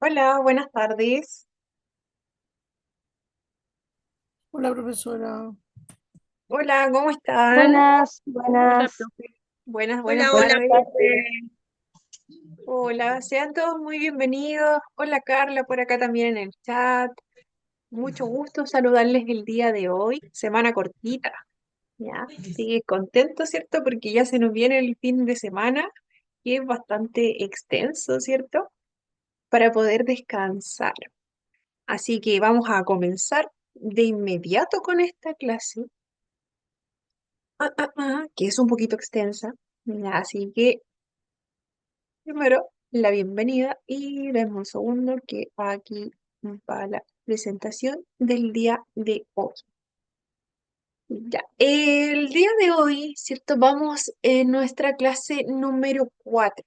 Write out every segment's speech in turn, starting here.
Hola, buenas tardes. Hola, profesora. Hola, ¿cómo están? Buenas, Hola, buenas. profe. Buenas Hola, hola, tardes. profe. Hola, sean todos muy bienvenidos. Hola, Carla, por acá también en el chat. Mucho gusto saludarles el día de hoy. Semana cortita, ¿ya? Sigue contento, ¿cierto? Porque ya se nos viene el fin de semana, que es bastante extenso, ¿cierto? Para poder descansar. Así que vamos a comenzar de inmediato con esta clase. Que es un poquito extensa. Ya, así que primero la bienvenida y denme un segundo que aquí va la presentación del día de hoy. Ya, el día de hoy, ¿cierto? Vamos en nuestra clase número 4.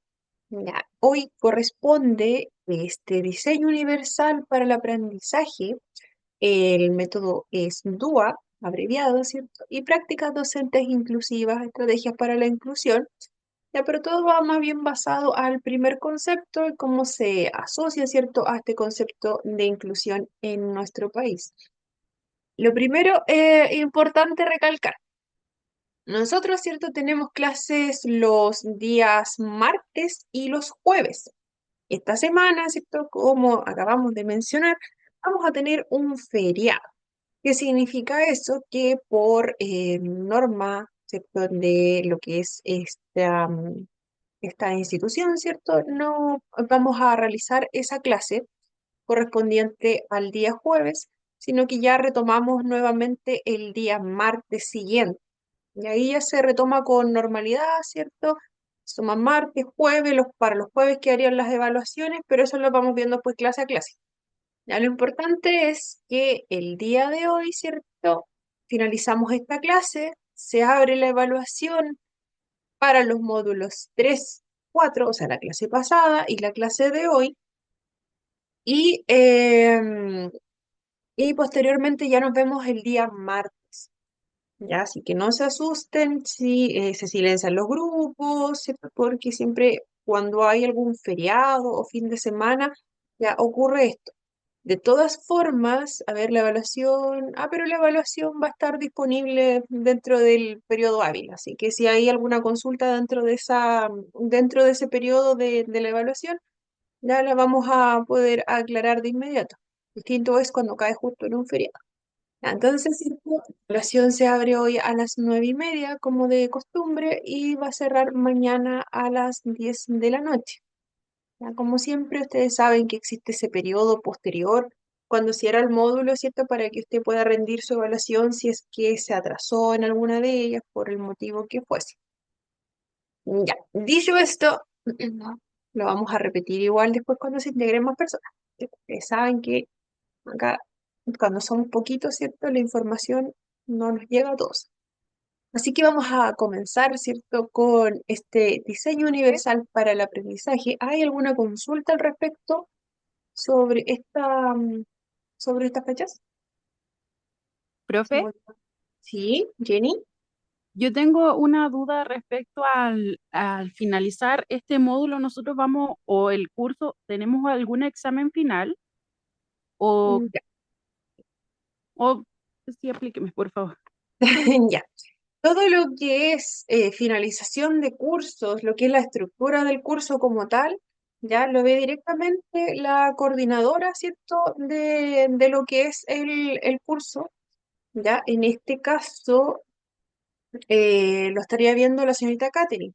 Ya, hoy corresponde este diseño universal para el aprendizaje. El método es DUA, abreviado, ¿cierto? Y prácticas docentes inclusivas, estrategias para la inclusión. Ya, pero todo va más bien basado al primer concepto y cómo se asocia, ¿cierto?, a este concepto de inclusión en nuestro país. Lo primero, importante recalcar, nosotros, ¿cierto?, tenemos clases los días martes y los jueves. Esta semana, ¿cierto?, como acabamos de mencionar, vamos a tener un feriado. ¿Qué significa eso? Que por norma, ¿cierto?, de lo que es esta institución, ¿cierto? No vamos a realizar esa clase correspondiente al día jueves, sino que ya retomamos nuevamente el día martes siguiente. Y ahí ya se retoma con normalidad, ¿cierto? Suma martes, jueves, para los jueves que harían las evaluaciones, pero eso lo vamos viendo pues clase a clase. Ya lo importante es que el día de hoy, ¿cierto? Finalizamos esta clase, se abre la evaluación para los módulos 3, 4, o sea, la clase pasada y la clase de hoy, y, y posteriormente ya nos vemos el día martes, ¿ya? Así que no se asusten si se silencian los grupos, ¿cierto? Porque siempre cuando hay algún feriado o fin de semana, ya ocurre esto. De todas formas, a ver, la evaluación, pero la evaluación va a estar disponible dentro del periodo hábil, así que si hay alguna consulta dentro de ese periodo de la evaluación, ya la vamos a poder aclarar de inmediato. Distinto es cuando cae justo en un feriado. Ya, entonces, ¿cierto? La evaluación se abre hoy a las 9:30, como de costumbre, y va a cerrar mañana a las 10 de la noche. Ya, como siempre, ustedes saben que existe ese periodo posterior cuando cierra el módulo, ¿cierto? Para que usted pueda rendir su evaluación si es que se atrasó en alguna de ellas por el motivo que fuese. Ya, dicho esto, lo vamos a repetir igual después cuando se integren más personas. Ustedes saben que acá, cuando somos poquitos, ¿cierto? La información no nos llega a todos. Así que vamos a comenzar, ¿cierto?, con este diseño universal para el aprendizaje. ¿Hay alguna consulta al respecto sobre sobre estas fechas? Profe, Sí, Jenny. yo tengo una duda respecto al finalizar este módulo, nosotros vamos, o el curso, ¿tenemos algún examen final? O, Ya. o sí, aplíqueme, por favor. Ya. Todo lo que es finalización de cursos, lo que es la estructura del curso como tal, ya lo ve directamente la coordinadora, ¿cierto?, de lo que es el curso. Ya, en este caso lo estaría viendo la señorita Katherine.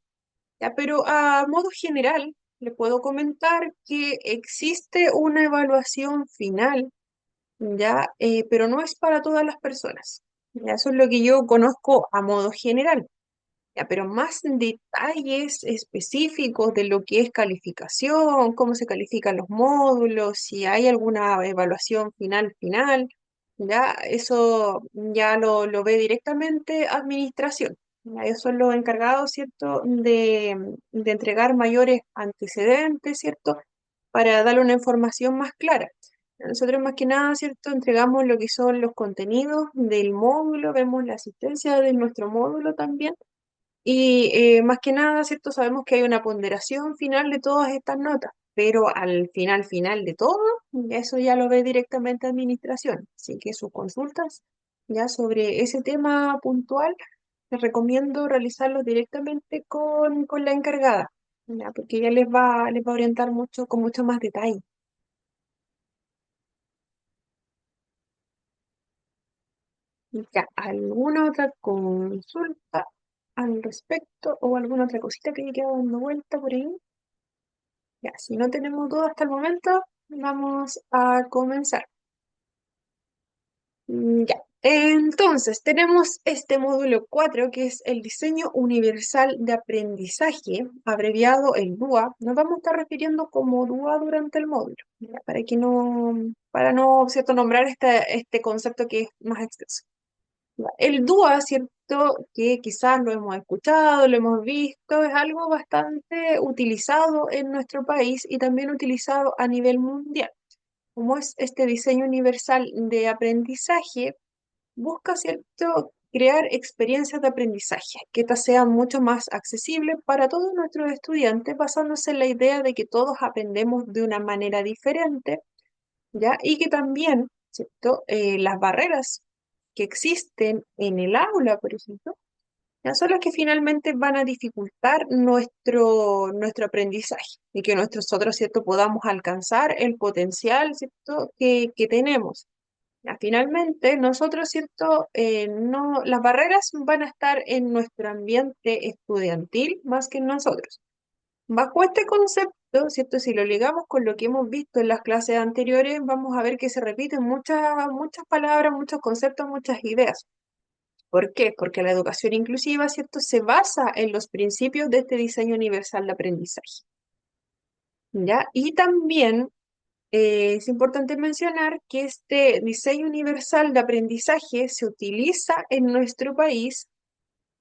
Ya, pero a modo general, le puedo comentar que existe una evaluación final, ya, pero no es para todas las personas. Ya, eso es lo que yo conozco a modo general. Ya, pero más detalles específicos de lo que es calificación, cómo se califican los módulos, si hay alguna evaluación final, ya eso ya lo ve directamente administración. Ya, ellos son los encargados, ¿cierto?, de entregar mayores antecedentes, ¿cierto?, para darle una información más clara. Nosotros más que nada, ¿cierto?, entregamos lo que son los contenidos del módulo, vemos la asistencia de nuestro módulo también y más que nada, ¿cierto? Sabemos que hay una ponderación final de todas estas notas. pero al final de todo, eso ya lo ve directamente administración. Así que sus consultas ya sobre ese tema puntual, les recomiendo realizarlo directamente con la encargada, ya, porque ella les va a orientar mucho, con mucho más detalle. Ya, ¿alguna otra consulta al respecto o alguna otra cosita que haya quedado dando vuelta por ahí? Ya, si no tenemos dudas hasta el momento, vamos a comenzar. Ya, entonces tenemos este módulo 4 que es el diseño universal de aprendizaje, abreviado el DUA. Nos vamos a estar refiriendo como DUA durante el módulo, ya, para no, ¿cierto?, nombrar este concepto que es más extenso. Ya, el DUA, ¿cierto?, que quizás lo hemos escuchado, lo hemos visto, es algo bastante utilizado en nuestro país y también utilizado a nivel mundial. Como es este diseño universal de aprendizaje, busca, ¿cierto?, crear experiencias de aprendizaje que estas sean mucho más accesibles para todos nuestros estudiantes, basándose en la idea de que todos aprendemos de una manera diferente, ¿ya? Y que también, ¿cierto?, las barreras que existen en el aula, por ejemplo, ya son las que finalmente van a dificultar nuestro aprendizaje y que nosotros, ¿cierto?, podamos alcanzar el potencial, ¿cierto?, que tenemos. Ya, finalmente, nosotros, ¿cierto? No, las barreras van a estar en nuestro ambiente estudiantil más que en nosotros. Bajo este concepto, ¿cierto? Si lo ligamos con lo que hemos visto en las clases anteriores, vamos a ver que se repiten muchas palabras, muchos conceptos, muchas ideas. ¿Por qué? Porque la educación inclusiva, ¿cierto?, se basa en los principios de este diseño universal de aprendizaje. ¿Ya? Y también es importante mencionar que este diseño universal de aprendizaje se utiliza en nuestro país,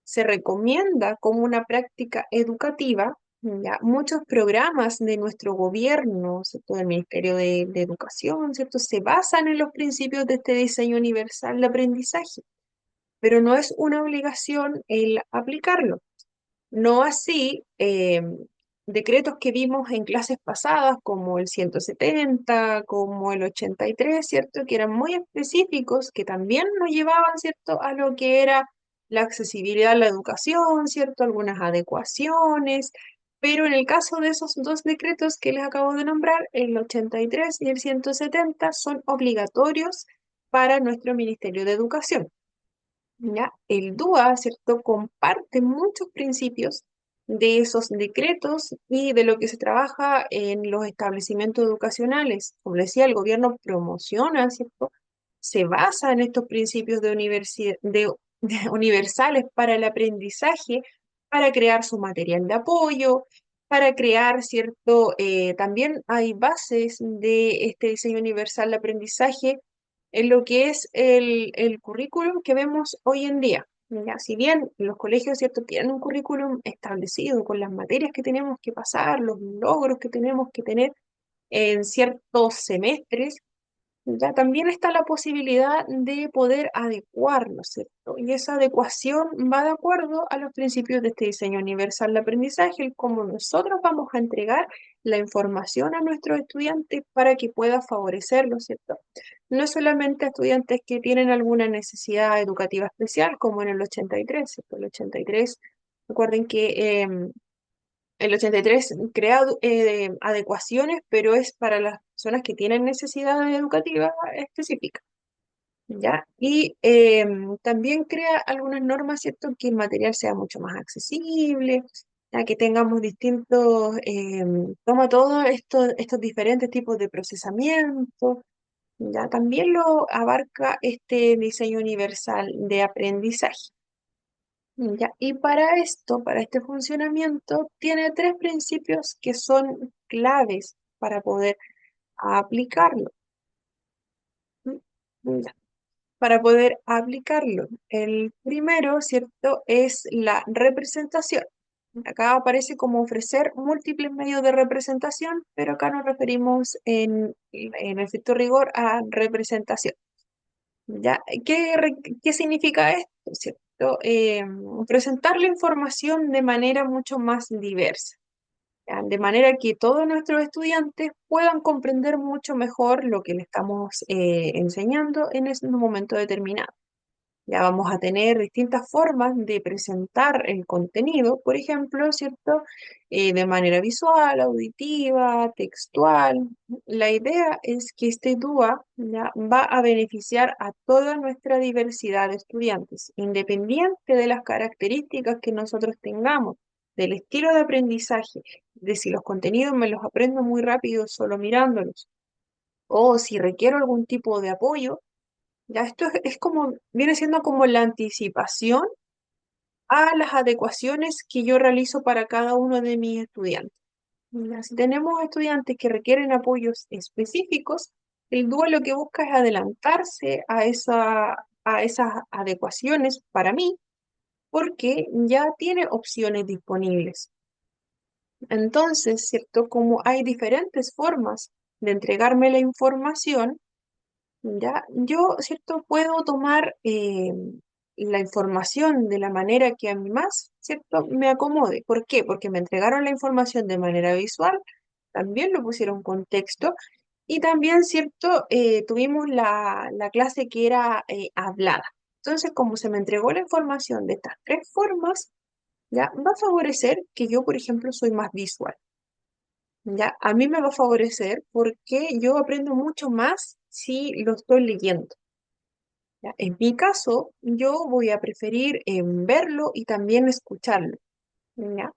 se recomienda como una práctica educativa. Ya, muchos programas de nuestro gobierno, ¿cierto?, del Ministerio de Educación, ¿cierto?, se basan en los principios de este diseño universal de aprendizaje, pero no es una obligación el aplicarlo. No así decretos que vimos en clases pasadas, como el 170, como el 83, ¿cierto? Que eran muy específicos, que también nos llevaban, ¿cierto?, a lo que era la accesibilidad a la educación, ¿cierto? Algunas adecuaciones, pero en el caso de esos dos decretos que les acabo de nombrar, el 83 y el 170 son obligatorios para nuestro Ministerio de Educación. ¿Ya? El DUA, ¿cierto?, comparte muchos principios de esos decretos y de lo que se trabaja en los establecimientos educacionales. Como decía, el gobierno promociona, ¿cierto? Se basa en estos principios de universales para el aprendizaje, para crear su material de apoyo, para crear, ¿cierto? También hay bases de este diseño universal de aprendizaje en lo que es el currículum que vemos hoy en día. Ya, si bien los colegios, ¿cierto?, tienen un currículum establecido con las materias que tenemos que pasar, los logros que tenemos que tener en ciertos semestres, ya también está la posibilidad de poder adecuarlo, ¿cierto? Y esa adecuación va de acuerdo a los principios de este diseño universal de aprendizaje, el cómo nosotros vamos a entregar la información a nuestros estudiantes para que pueda favorecerlo, ¿cierto? No solamente a estudiantes que tienen alguna necesidad educativa especial, como en el 83, ¿cierto? El 83, recuerden que el 83 crea adecuaciones, pero es para las personas que tienen necesidades educativas específicas, ¿ya? Y también crea algunas normas, ¿cierto?, que el material sea mucho más accesible, ya que tengamos toma todos estos diferentes tipos de procesamiento, ¿ya? También lo abarca este diseño universal de aprendizaje. Ya, y para esto, para este funcionamiento, tiene tres principios que son claves para poder aplicarlo. Ya, para poder aplicarlo. El primero, ¿cierto?, es la representación. Acá aparece como ofrecer múltiples medios de representación, pero acá nos referimos en efecto rigor a representación. ¿Ya? ¿Qué significa esto? ¿Cierto? Presentar la información de manera mucho más diversa. ¿ya? De manera que todos nuestros estudiantes puedan comprender mucho mejor lo que le estamos enseñando en ese momento determinado. Ya vamos a tener distintas formas de presentar el contenido, por ejemplo, ¿cierto? De manera visual, auditiva, textual. La idea es que este DUA ya va a beneficiar a toda nuestra diversidad de estudiantes, independiente de las características que nosotros tengamos, del estilo de aprendizaje, de si los contenidos me los aprendo muy rápido solo mirándolos, o si requiero algún tipo de apoyo. Ya esto es como, viene siendo como la anticipación a las adecuaciones que yo realizo para cada uno de mis estudiantes. Ya, si tenemos estudiantes que requieren apoyos específicos, el DUA lo que busca es adelantarse a esas adecuaciones para mí, porque ya tiene opciones disponibles. Entonces, ¿cierto? Como hay diferentes formas de entregarme la información, ya, yo, ¿cierto? Puedo tomar la información de la manera que a mí más, ¿cierto? Me acomode. ¿Por qué? Porque me entregaron la información de manera visual, también lo pusieron con texto y también, ¿cierto? Tuvimos la clase que era hablada. Entonces, como se me entregó la información de estas tres formas, ya va a favorecer que yo, por ejemplo, soy más visual. Ya, a mí me va a favorecer porque yo aprendo mucho más si lo estoy leyendo. ¿Ya? En mi caso, yo voy a preferir verlo y también escucharlo. ¿Ya?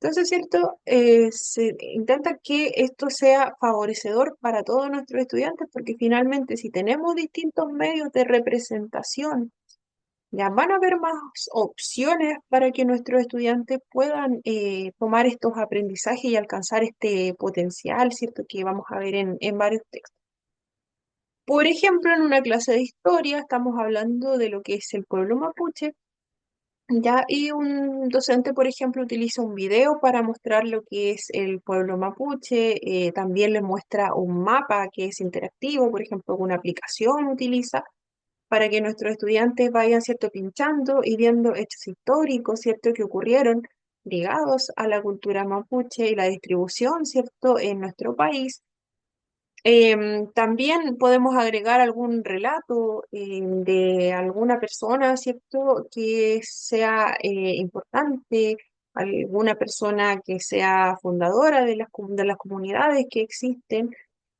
Entonces, ¿cierto? Se intenta que esto sea favorecedor para todos nuestros estudiantes porque finalmente si tenemos distintos medios de representación, ya van a haber más opciones para que nuestros estudiantes puedan tomar estos aprendizajes y alcanzar este potencial, ¿cierto? Que vamos a ver en varios textos. Por ejemplo, en una clase de historia estamos hablando de lo que es el pueblo mapuche, ya, y un docente, por ejemplo, utiliza un video para mostrar lo que es el pueblo mapuche, también le muestra un mapa que es interactivo, por ejemplo, una aplicación utiliza para que nuestros estudiantes vayan, ¿cierto?, pinchando y viendo hechos históricos, ¿cierto?, que ocurrieron ligados a la cultura mapuche y la distribución, ¿cierto?, en nuestro país. También podemos agregar algún relato de alguna persona, ¿cierto?, que sea importante, alguna persona que sea fundadora de de las comunidades que existen.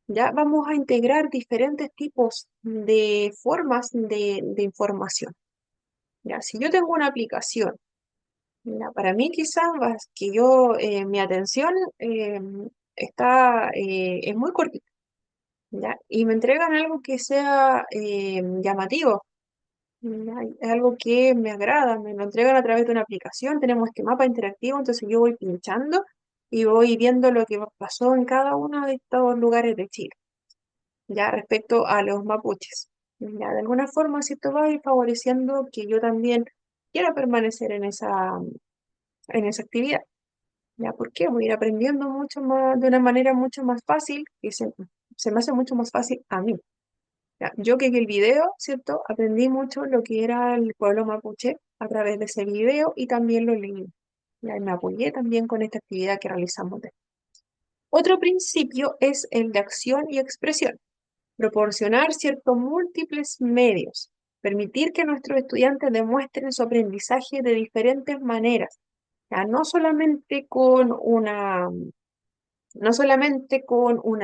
Ya vamos a integrar diferentes tipos de formas de información. Ya, si yo tengo una aplicación, ya, para mí quizás que yo, mi atención es muy corta. ¿Ya? Y me entregan algo que sea llamativo, ¿ya? Es algo que me agrada, me lo entregan a través de una aplicación, tenemos este mapa interactivo, entonces yo voy pinchando y voy viendo lo que pasó en cada uno de estos lugares de Chile, ya respecto a los mapuches. Ya, de alguna forma, si esto va a ir favoreciendo que yo también quiera permanecer en esa actividad. ¿Ya? ¿Por qué? Voy a ir aprendiendo mucho más, de una manera mucho más fácil y se me hace mucho más fácil a mí. Ya, yo que en el video, ¿cierto? Aprendí mucho lo que era el pueblo mapuche a través de ese video y también lo leí. Ya, y me apoyé también con esta actividad que realizamos. Otro principio es el de acción y expresión. Proporcionar ciertos múltiples medios. Permitir que nuestros estudiantes demuestren su aprendizaje de diferentes maneras. Ya, no solamente con una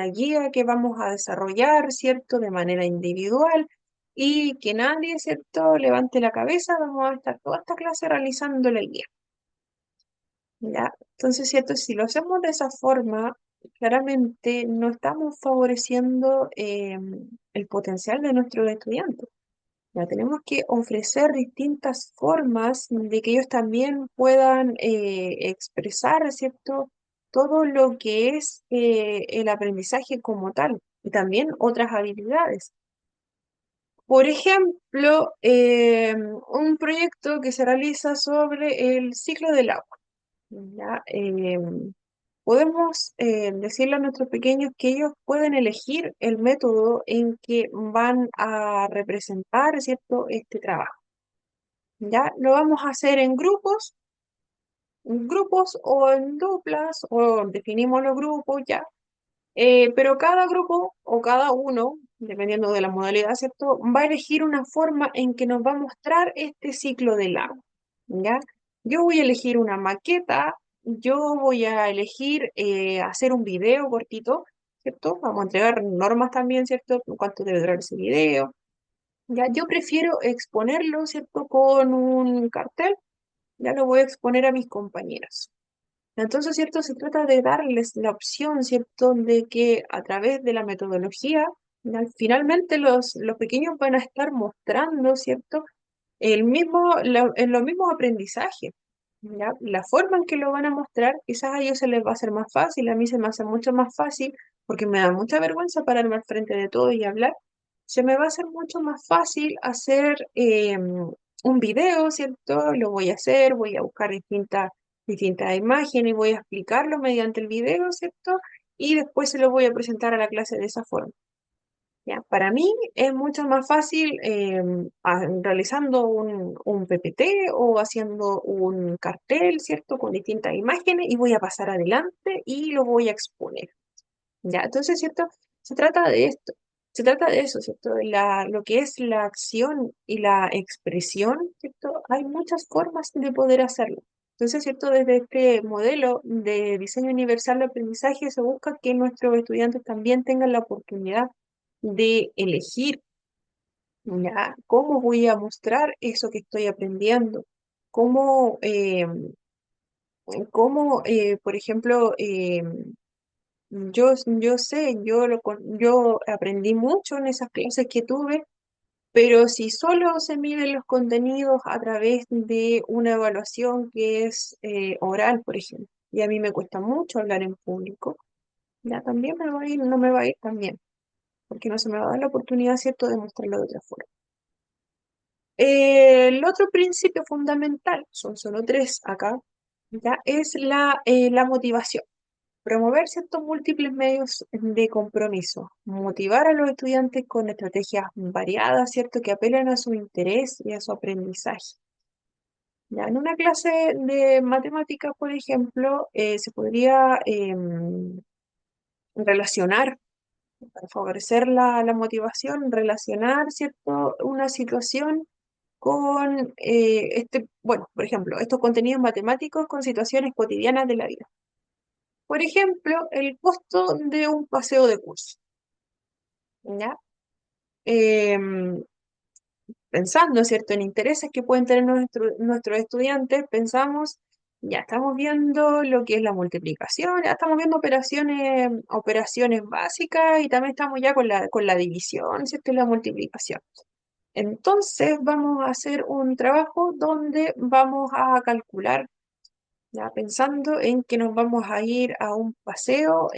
guía que vamos a desarrollar, ¿cierto?, de manera individual y que nadie, ¿cierto?, levante la cabeza, vamos a estar toda esta clase realizando la guía, ¿ya? Entonces, ¿cierto?, si lo hacemos de esa forma, claramente no estamos favoreciendo el potencial de nuestros estudiantes. Ya tenemos que ofrecer distintas formas de que ellos también puedan expresar, ¿cierto? Todo lo que es el aprendizaje como tal y también otras habilidades. Por ejemplo, un proyecto que se realiza sobre el ciclo del agua. ¿Ya? Podemos decirle a nuestros pequeños que ellos pueden elegir el método en que van a representar, ¿cierto?, este trabajo. ¿Ya? Lo vamos a hacer en grupos grupos o en duplas o definimos los grupos ya. Pero cada grupo o cada uno, dependiendo de la modalidad, ¿cierto? Va a elegir una forma en que nos va a mostrar este ciclo del agua, ¿ya? Yo voy a elegir una maqueta, yo voy a elegir hacer un video cortito, ¿cierto? Vamos a entregar normas también, ¿cierto? ¿Cuánto debe durar ese video? Ya, yo prefiero exponerlo, ¿cierto? Con un cartel, ya lo voy a exponer a mis compañeros. Entonces, ¿cierto? Se trata de darles la opción, ¿cierto? De que a través de la metodología, finalmente los pequeños van a estar mostrando, ¿cierto? En los mismos aprendizajes, ¿ya? La forma en que lo van a mostrar, quizás a ellos se les va a hacer más fácil, a mí se me hace mucho más fácil, porque me da mucha vergüenza pararme al frente de todo y hablar. Se me va a hacer mucho más fácil hacer un video, ¿cierto? Lo voy a hacer, voy a buscar distintas imágenes y voy a explicarlo mediante el video, ¿cierto? Y después se lo voy a presentar a la clase de esa forma. ¿Ya? Para mí es mucho más fácil realizando un PPT o haciendo un cartel, ¿cierto? Con distintas imágenes y voy a pasar adelante y lo voy a exponer. ¿Ya? Entonces, ¿cierto? Se trata de esto. Se trata de eso, ¿cierto? Lo que es la acción y la expresión, ¿cierto? Hay muchas formas de poder hacerlo. Entonces, ¿cierto? Desde este modelo de diseño universal de aprendizaje se busca que nuestros estudiantes también tengan la oportunidad de elegir, ¿ya? ¿Cómo voy a mostrar eso que estoy aprendiendo? ¿Cómo, por ejemplo, yo sé, yo aprendí mucho en esas clases que tuve, pero si solo se miden los contenidos a través de una evaluación que es oral, por ejemplo, y a mí me cuesta mucho hablar en público, ya también me va a ir, no me va a ir tan bien, porque no se me va a dar la oportunidad, ¿cierto?, de mostrarlo de otra forma. El otro principio fundamental, son solo tres acá, ya es la motivación. Promover ciertos múltiples medios de compromiso, motivar a los estudiantes con estrategias variadas, ¿cierto? Que apelen a su interés y a su aprendizaje. Ya, en una clase de matemáticas, por ejemplo, se podría relacionar, para favorecer la motivación, relacionar, ¿cierto? Una situación con, bueno, por ejemplo, estos contenidos matemáticos con situaciones cotidianas de la vida. Por ejemplo, el costo de un paseo de curso, ¿ya? Em, Pensando, ¿cierto?, en intereses que pueden tener nuestros estudiantes, pensamos, ya estamos viendo lo que es la multiplicación, ya estamos viendo operaciones básicas y también estamos ya con la división, ¿cierto?, y la multiplicación. Entonces vamos a hacer un trabajo donde vamos a calcular, ya pensando en que nos vamos a ir a un paseo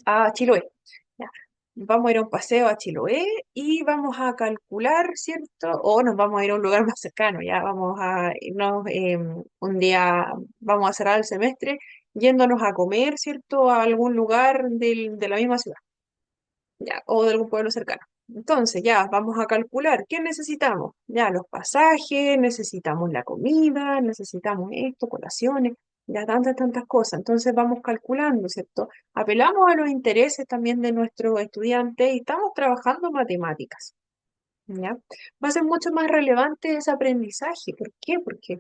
a Chiloé. Ya. Vamos a ir a un paseo a Chiloé y vamos a calcular, ¿cierto? O nos vamos a ir a un lugar más cercano, ya vamos a irnos un día, vamos a cerrar el semestre yéndonos a comer, ¿cierto? A algún lugar de la misma ciudad, ya, o de algún pueblo cercano. Entonces, ya vamos a calcular qué necesitamos. Ya los pasajes, necesitamos la comida, necesitamos esto, colaciones, ya tantas cosas. Entonces vamos calculando, ¿cierto? Apelamos a los intereses también de nuestros estudiantes y estamos trabajando matemáticas, ¿ya? Va a ser mucho más relevante ese aprendizaje. ¿Por qué? Porque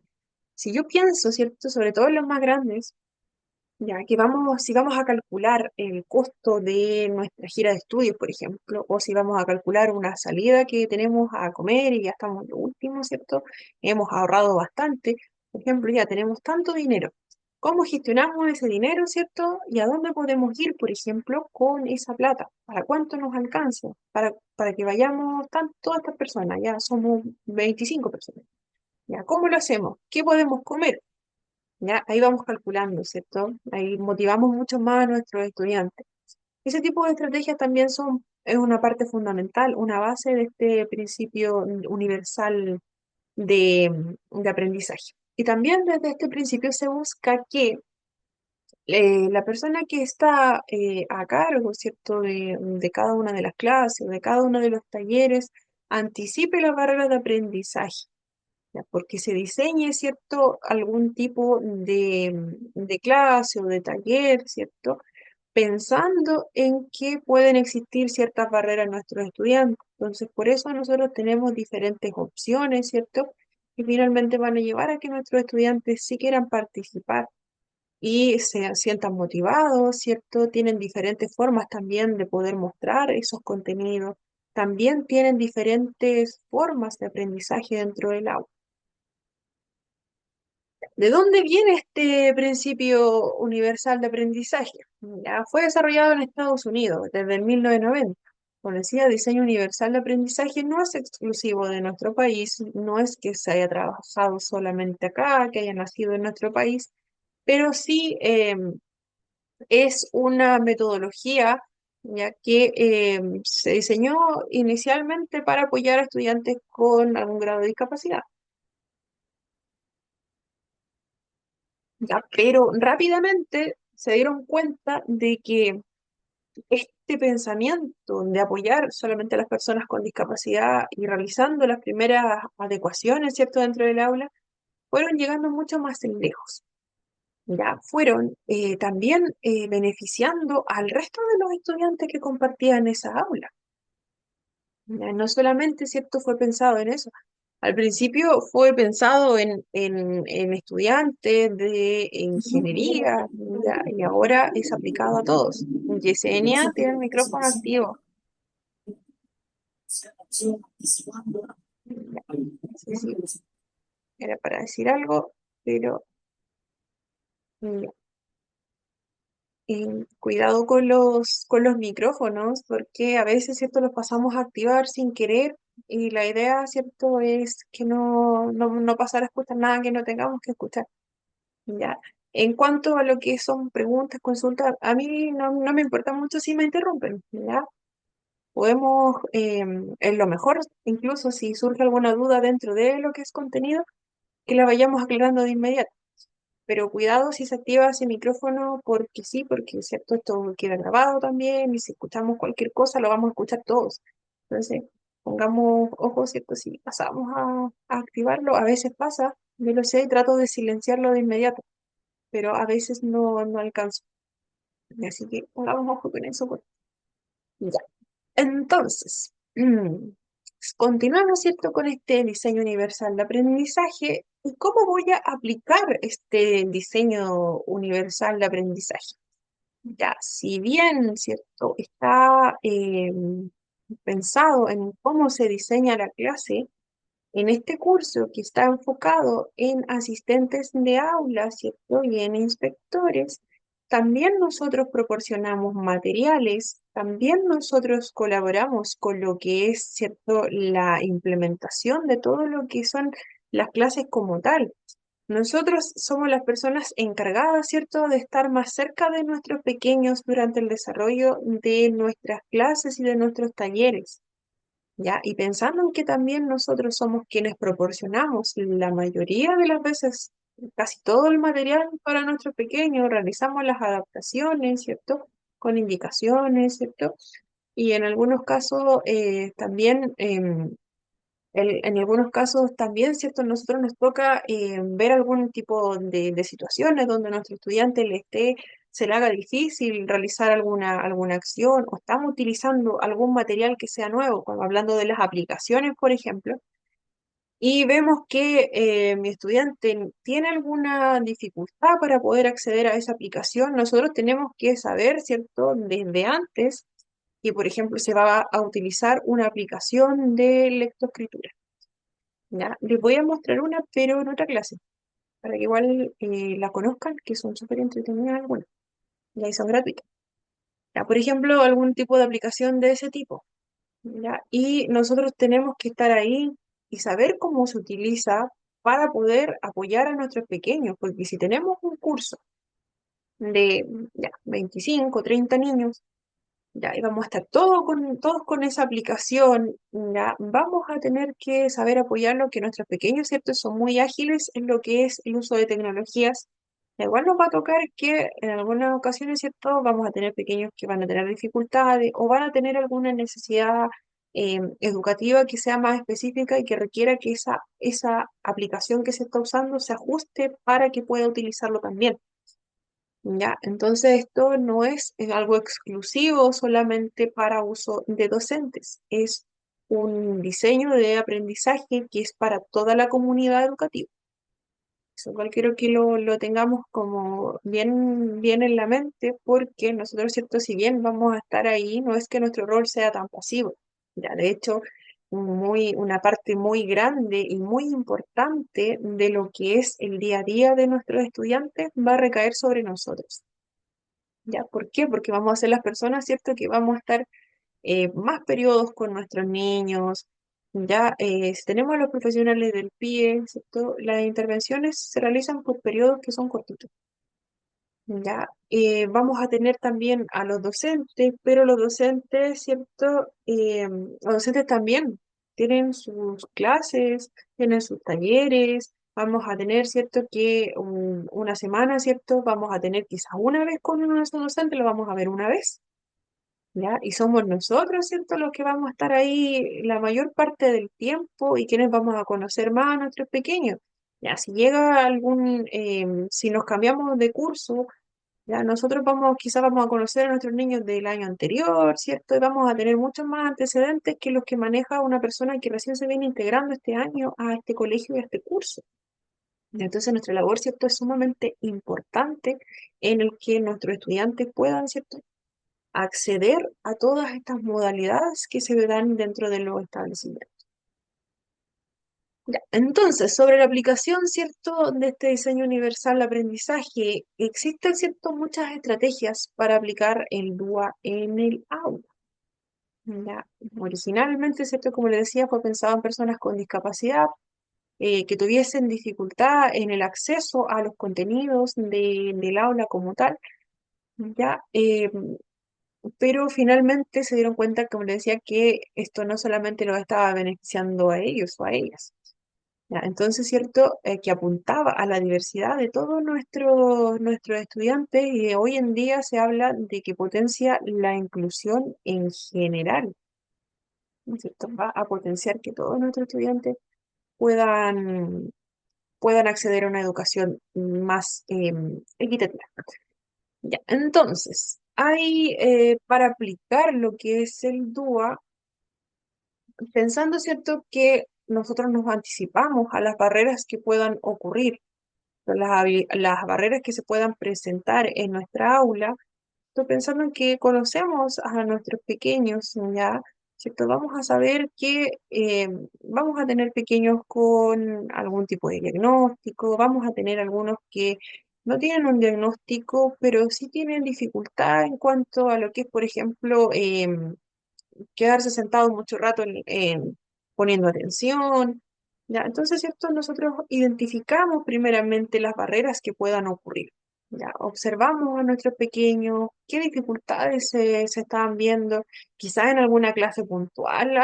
si yo pienso, ¿cierto? Sobre todo en los más grandes, ya que si vamos a calcular el costo de nuestra gira de estudios, por ejemplo, o si vamos a calcular una salida que tenemos a comer y ya estamos en lo último, ¿cierto? Hemos ahorrado bastante, por ejemplo, ya tenemos tanto dinero. ¿Cómo gestionamos ese dinero, cierto? ¿Y a dónde podemos ir, por ejemplo, con esa plata? ¿Para cuánto nos alcanza? Para que vayamos todas estas personas, ya somos 25 personas. ¿Ya? ¿Cómo lo hacemos? ¿Qué podemos comer? ¿Ya? Ahí vamos calculando, ¿cierto? Ahí motivamos mucho más a nuestros estudiantes. Ese tipo de estrategias también es una parte fundamental, una base de este principio universal de aprendizaje. Y también desde este principio se busca que la persona que está a cargo, ¿cierto?, de cada una de las clases, de cada uno de los talleres, anticipe las barreras de aprendizaje. ¿ya? Porque se diseñe, ¿cierto?, algún tipo de clase o de taller, ¿cierto?, pensando en que pueden existir ciertas barreras en nuestros estudiantes. Entonces, por eso nosotros tenemos diferentes opciones, ¿cierto?, que finalmente van a llevar a que nuestros estudiantes sí quieran participar y se sientan motivados, ¿cierto? Tienen diferentes formas también de poder mostrar esos contenidos. También tienen diferentes formas de aprendizaje dentro del aula. ¿De dónde viene este principio universal de aprendizaje? Ya fue desarrollado en Estados Unidos desde el 1990. Como decía, diseño universal de aprendizaje no es exclusivo de nuestro país, no es que se haya trabajado solamente acá, que haya nacido en nuestro país, pero sí es una metodología ya que se diseñó inicialmente para apoyar a estudiantes con algún grado de discapacidad. Ya, pero rápidamente se dieron cuenta de que este pensamiento de apoyar solamente a las personas con discapacidad y realizando las primeras adecuaciones, ¿cierto?, dentro del aula, fueron llegando mucho más lejos. Ya fueron también beneficiando al resto de los estudiantes que compartían esa aula. Ya, no solamente, ¿cierto?, fue pensado en eso. Al principio fue pensado en estudiantes de ingeniería, ya, y ahora es aplicado a todos. Yesenia tiene el micrófono activo. Ya, sí, sí, era para decir algo, pero ya. Cuidado con los micrófonos, porque a veces, ¿cierto?, los pasamos a activar sin querer y la idea, ¿cierto?, es que no pasar a escuchar nada que no tengamos que escuchar. Ya. En cuanto a lo que son preguntas, consultas, a mí no me importa mucho si me interrumpen, ¿ya? Podemos, es lo mejor, incluso si surge alguna duda dentro de lo que es contenido, que la vayamos aclarando de inmediato. Pero cuidado si se activa ese micrófono, porque sí, porque es cierto, esto queda grabado también, y si escuchamos cualquier cosa, lo vamos a escuchar todos. Entonces, pongamos ojo, ¿cierto? Si pasamos a activarlo, a veces pasa, yo lo sé, trato de silenciarlo de inmediato, pero a veces no alcanzo. Así que pongamos ojo con eso, pues. Ya. Entonces, continuamos, ¿cierto?, con este diseño universal de aprendizaje. ¿Y cómo voy a aplicar este diseño universal de aprendizaje? Ya, si bien, ¿cierto?, está pensado en cómo se diseña la clase, en este curso que está enfocado en asistentes de aula, ¿cierto?, y en inspectores, también nosotros proporcionamos materiales, también nosotros colaboramos con lo que es, ¿cierto?, la implementación de todo lo que son las clases como tal. Nosotros somos las personas encargadas, ¿cierto?, de estar más cerca de nuestros pequeños durante el desarrollo de nuestras clases y de nuestros talleres. ¿Ya? Y pensando en que también nosotros somos quienes proporcionamos la mayoría de las veces casi todo el material para nuestros pequeños, realizamos las adaptaciones, ¿cierto? Con indicaciones, ¿cierto? Y en algunos casos también, en algunos casos también, ¿cierto? Nosotros nos toca ver algún tipo de situaciones donde nuestro estudiante se le haga difícil realizar alguna acción o estamos utilizando algún material que sea nuevo, como hablando de las aplicaciones, por ejemplo, y vemos que mi estudiante tiene alguna dificultad para poder acceder a esa aplicación, nosotros tenemos que saber, ¿cierto?, desde antes que, por ejemplo, se va a utilizar una aplicación de lectoescritura. ¿Ya? Les voy a mostrar una, pero en otra clase, para que igual la conozcan, que son súper entretenidas algunas, ya y son gratuitas. Ya, por ejemplo, algún tipo de aplicación de ese tipo, ¿ya? Y nosotros tenemos que estar ahí y saber cómo se utiliza para poder apoyar a nuestros pequeños, porque si tenemos un curso de ya, 25, 30 niños, ya, y vamos a estar todos con esa aplicación, ya, vamos a tener que saber apoyarlo, que nuestros pequeños, ¿cierto?, son muy ágiles en lo que es el uso de tecnologías. Igual nos va a tocar que en algunas ocasiones, ¿cierto?, vamos a tener pequeños que van a tener dificultades o van a tener alguna necesidad educativa que sea más específica y que requiera que esa aplicación que se está usando se ajuste para que pueda utilizarlo también. ¿Ya? Entonces esto no es algo exclusivo solamente para uso de docentes, es un diseño de aprendizaje que es para toda la comunidad educativa. Eso igual quiero que lo tengamos como bien, bien en la mente, porque nosotros, ¿cierto? Si bien vamos a estar ahí, no es que nuestro rol sea tan pasivo. Ya, de hecho, una parte muy grande y muy importante de lo que es el día a día de nuestros estudiantes va a recaer sobre nosotros. ¿Ya? ¿Por qué? Porque vamos a ser las personas, ¿cierto? Que vamos a estar más periodos con nuestros niños. Ya, si tenemos a los profesionales del PIE, ¿cierto? Las intervenciones se realizan por periodos que son cortitos. Ya, vamos a tener también a los docentes, pero los docentes, ¿cierto? Los docentes también tienen sus clases, tienen sus talleres. Vamos a tener, ¿cierto? Que una semana, ¿cierto? Vamos a tener quizás una vez con uno de nuestros docentes, lo vamos a ver una vez. ¿Ya? Y somos nosotros, ¿cierto?, los que vamos a estar ahí la mayor parte del tiempo y quienes vamos a conocer más a nuestros pequeños. Ya, si llega si nos cambiamos de curso, ya nosotros quizás vamos a conocer a nuestros niños del año anterior, ¿cierto? Y vamos a tener muchos más antecedentes que los que maneja una persona que recién se viene integrando este año a este colegio y a este curso. Entonces nuestra labor, ¿cierto?, es sumamente importante en el que nuestros estudiantes puedan, ¿cierto?, acceder a todas estas modalidades que se dan dentro de los establecimientos. Ya, entonces, sobre la aplicación, ¿cierto?, de este diseño universal de aprendizaje, existen, ¿cierto?, muchas estrategias para aplicar el DUA en el aula. Ya, originalmente, ¿cierto?, como le decía, fue pensado en personas con discapacidad, que tuviesen dificultad en el acceso a los contenidos del aula como tal. Ya, pero finalmente se dieron cuenta, como les decía, que esto no solamente los estaba beneficiando a ellos o a ellas. ¿Ya? Entonces, cierto, que apuntaba a la diversidad de todos nuestros estudiantes y hoy en día se habla de que potencia la inclusión en general, ¿no es cierto? Va a potenciar que todos nuestros estudiantes puedan, puedan acceder a una educación más equitativa. Ya, entonces, para aplicar lo que es el DUA, pensando, ¿cierto?, que nosotros nos anticipamos a las barreras que puedan ocurrir, las barreras que se puedan presentar en nuestra aula, estoy pensando en que conocemos a nuestros pequeños, ¿ya? ¿Cierto? Vamos a saber que vamos a tener pequeños con algún tipo de diagnóstico, vamos a tener algunos que no tienen un diagnóstico, pero sí tienen dificultad en cuanto a lo que es, por ejemplo, quedarse sentado mucho rato poniendo atención. ¿Ya? Entonces, ¿cierto? Nosotros identificamos primeramente las barreras que puedan ocurrir. ¿Ya? Observamos a nuestros pequeños, qué dificultades se estaban viendo. Quizás en alguna clase puntual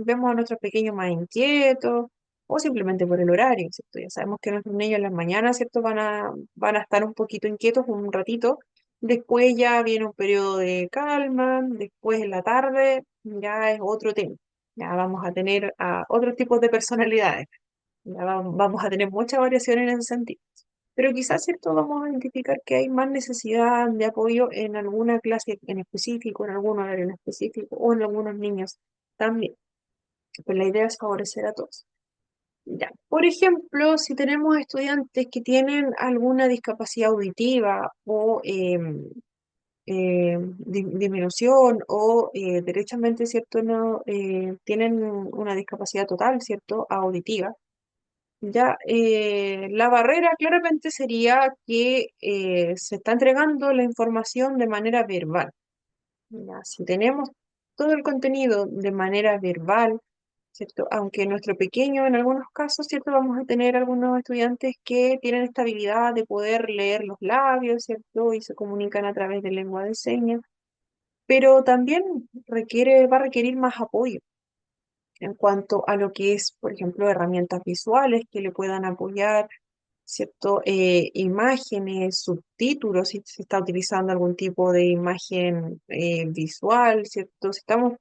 vemos a nuestros pequeños más inquietos, o simplemente por el horario, ¿cierto? Ya sabemos que nuestros niños en las mañanas, ¿cierto? Van a estar un poquito inquietos un ratito. Después ya viene un periodo de calma, después en la tarde ya es otro tema. Ya vamos a tener otros tipos de personalidades. Ya vamos a tener mucha variación en ese sentido. Pero quizás, ¿cierto? Vamos a identificar que hay más necesidad de apoyo en alguna clase en específico, en algún horario en específico o en algunos niños también. Pues la idea es favorecer a todos. Ya. Por ejemplo, si tenemos estudiantes que tienen alguna discapacidad auditiva o disminución o derechamente, ¿cierto? No, tienen una discapacidad total, ¿cierto? Auditiva. Ya, la barrera claramente sería que se está entregando la información de manera verbal. Ya, si tenemos todo el contenido de manera verbal, ¿cierto? Aunque nuestro pequeño en algunos casos, ¿cierto? Vamos a tener algunos estudiantes que tienen esta habilidad de poder leer los labios, ¿cierto? Y se comunican a través de lengua de señas, pero también va a requerir más apoyo en cuanto a lo que es, por ejemplo, herramientas visuales que le puedan apoyar, ¿cierto? Imágenes, subtítulos, si se está utilizando algún tipo de imagen visual, ¿cierto? Si estamos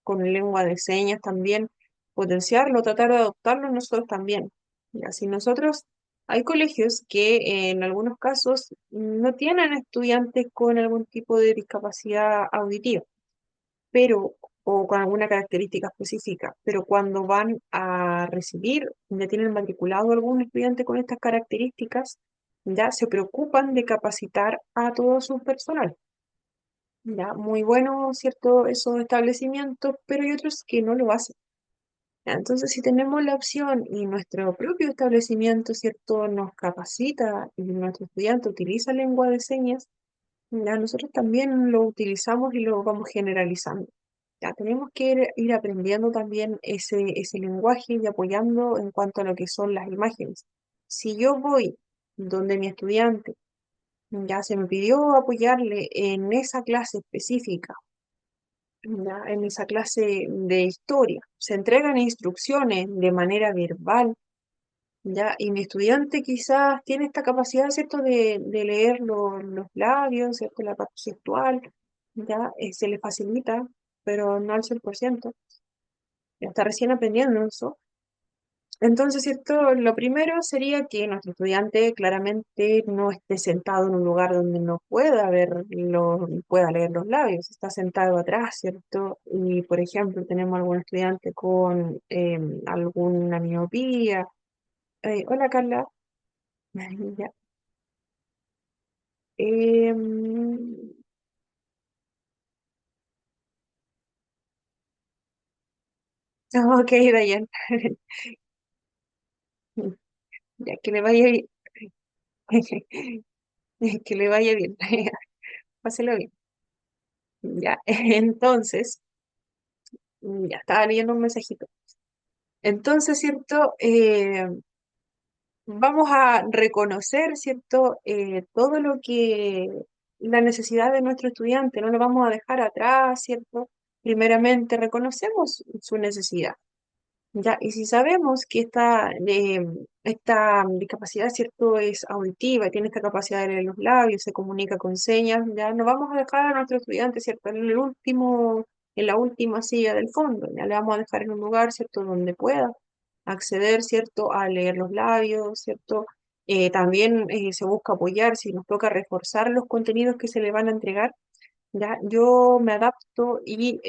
con lengua de señas también, potenciarlo, tratar de adoptarlo nosotros también. Ya, si nosotros, hay colegios que en algunos casos no tienen estudiantes con algún tipo de discapacidad auditiva, pero, o con alguna característica específica, pero cuando van a recibir, ya tienen matriculado algún estudiante con estas características, ya se preocupan de capacitar a todo su personal. Ya, muy bueno, ¿cierto? Esos establecimientos, pero hay otros que no lo hacen. Ya, entonces, si tenemos la opción y nuestro propio establecimiento, ¿cierto? Nos capacita y nuestro estudiante utiliza lengua de señas, ya nosotros también lo utilizamos y lo vamos generalizando. Ya tenemos que ir aprendiendo también ese lenguaje y apoyando en cuanto a lo que son las imágenes. Si yo voy donde mi estudiante ya se me pidió apoyarle en esa clase específica, ya en esa clase de historia, se entregan instrucciones de manera verbal, ya, y mi estudiante quizás tiene esta capacidad, ¿cierto?, de leer los labios, ¿cierto?, la parte gestual, ya, se le facilita, pero no al 100%, ya está recién aprendiendo eso. Entonces, ¿cierto? Lo primero sería que nuestro estudiante claramente no esté sentado en un lugar donde no pueda pueda leer los labios, está sentado atrás, ¿cierto? Y, por ejemplo, tenemos algún estudiante con alguna miopía. Hola, Carla. Ya. Em, ok, Dayan. Ya, que le vaya bien. Que le vaya bien. Páselo bien. Ya, entonces, ya estaba leyendo un mensajito. Entonces, ¿cierto? Vamos a reconocer, ¿cierto? Todo lo que, la necesidad de nuestro estudiante, no lo vamos a dejar atrás, ¿cierto? Primeramente, reconocemos su necesidad. Ya, y si sabemos que esta discapacidad, ¿cierto?, es auditiva, tiene esta capacidad de leer los labios, se comunica con señas, ya no vamos a dejar a nuestro estudiante, ¿cierto?, en la última silla del fondo, ya le vamos a dejar en un lugar, ¿cierto?, donde pueda acceder, ¿cierto?, a leer los labios, ¿cierto? También se busca apoyar, si nos toca reforzar los contenidos que se le van a entregar, ya yo me adapto y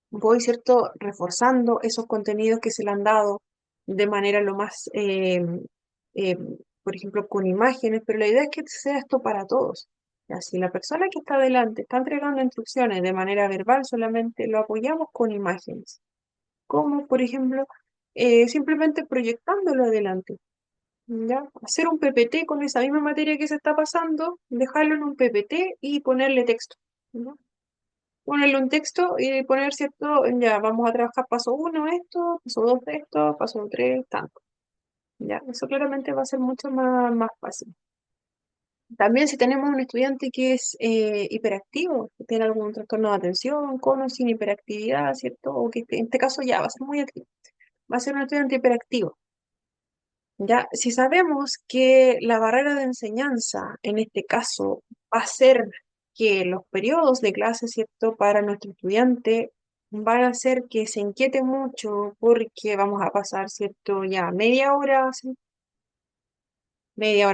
voy, ¿cierto?, reforzando esos contenidos que se le han dado de manera lo más, eh, por ejemplo, con imágenes, pero la idea es que sea esto para todos. Ya, si la persona que está adelante está entregando instrucciones de manera verbal, solamente lo apoyamos con imágenes, como por ejemplo, simplemente proyectándolo adelante. ¿Ya? Hacer un PPT con esa misma materia que se está pasando, dejarlo en un PPT y ponerle texto. ¿Ya? Ponerle un texto y poner, ¿cierto? Ya, vamos a trabajar paso uno esto, paso dos esto, paso tres, tanto. Ya, eso claramente va a ser mucho más fácil. También si tenemos un estudiante que es hiperactivo, que tiene algún trastorno de atención, con o sin hiperactividad, ¿cierto? O que en este caso ya va a ser muy activo, va a ser un estudiante hiperactivo. Ya, si sabemos que la barrera de enseñanza en este caso va a ser que los periodos de clase, ¿cierto?, para nuestro estudiante van a hacer que se inquiete mucho porque vamos a pasar, ¿cierto?, ya media hora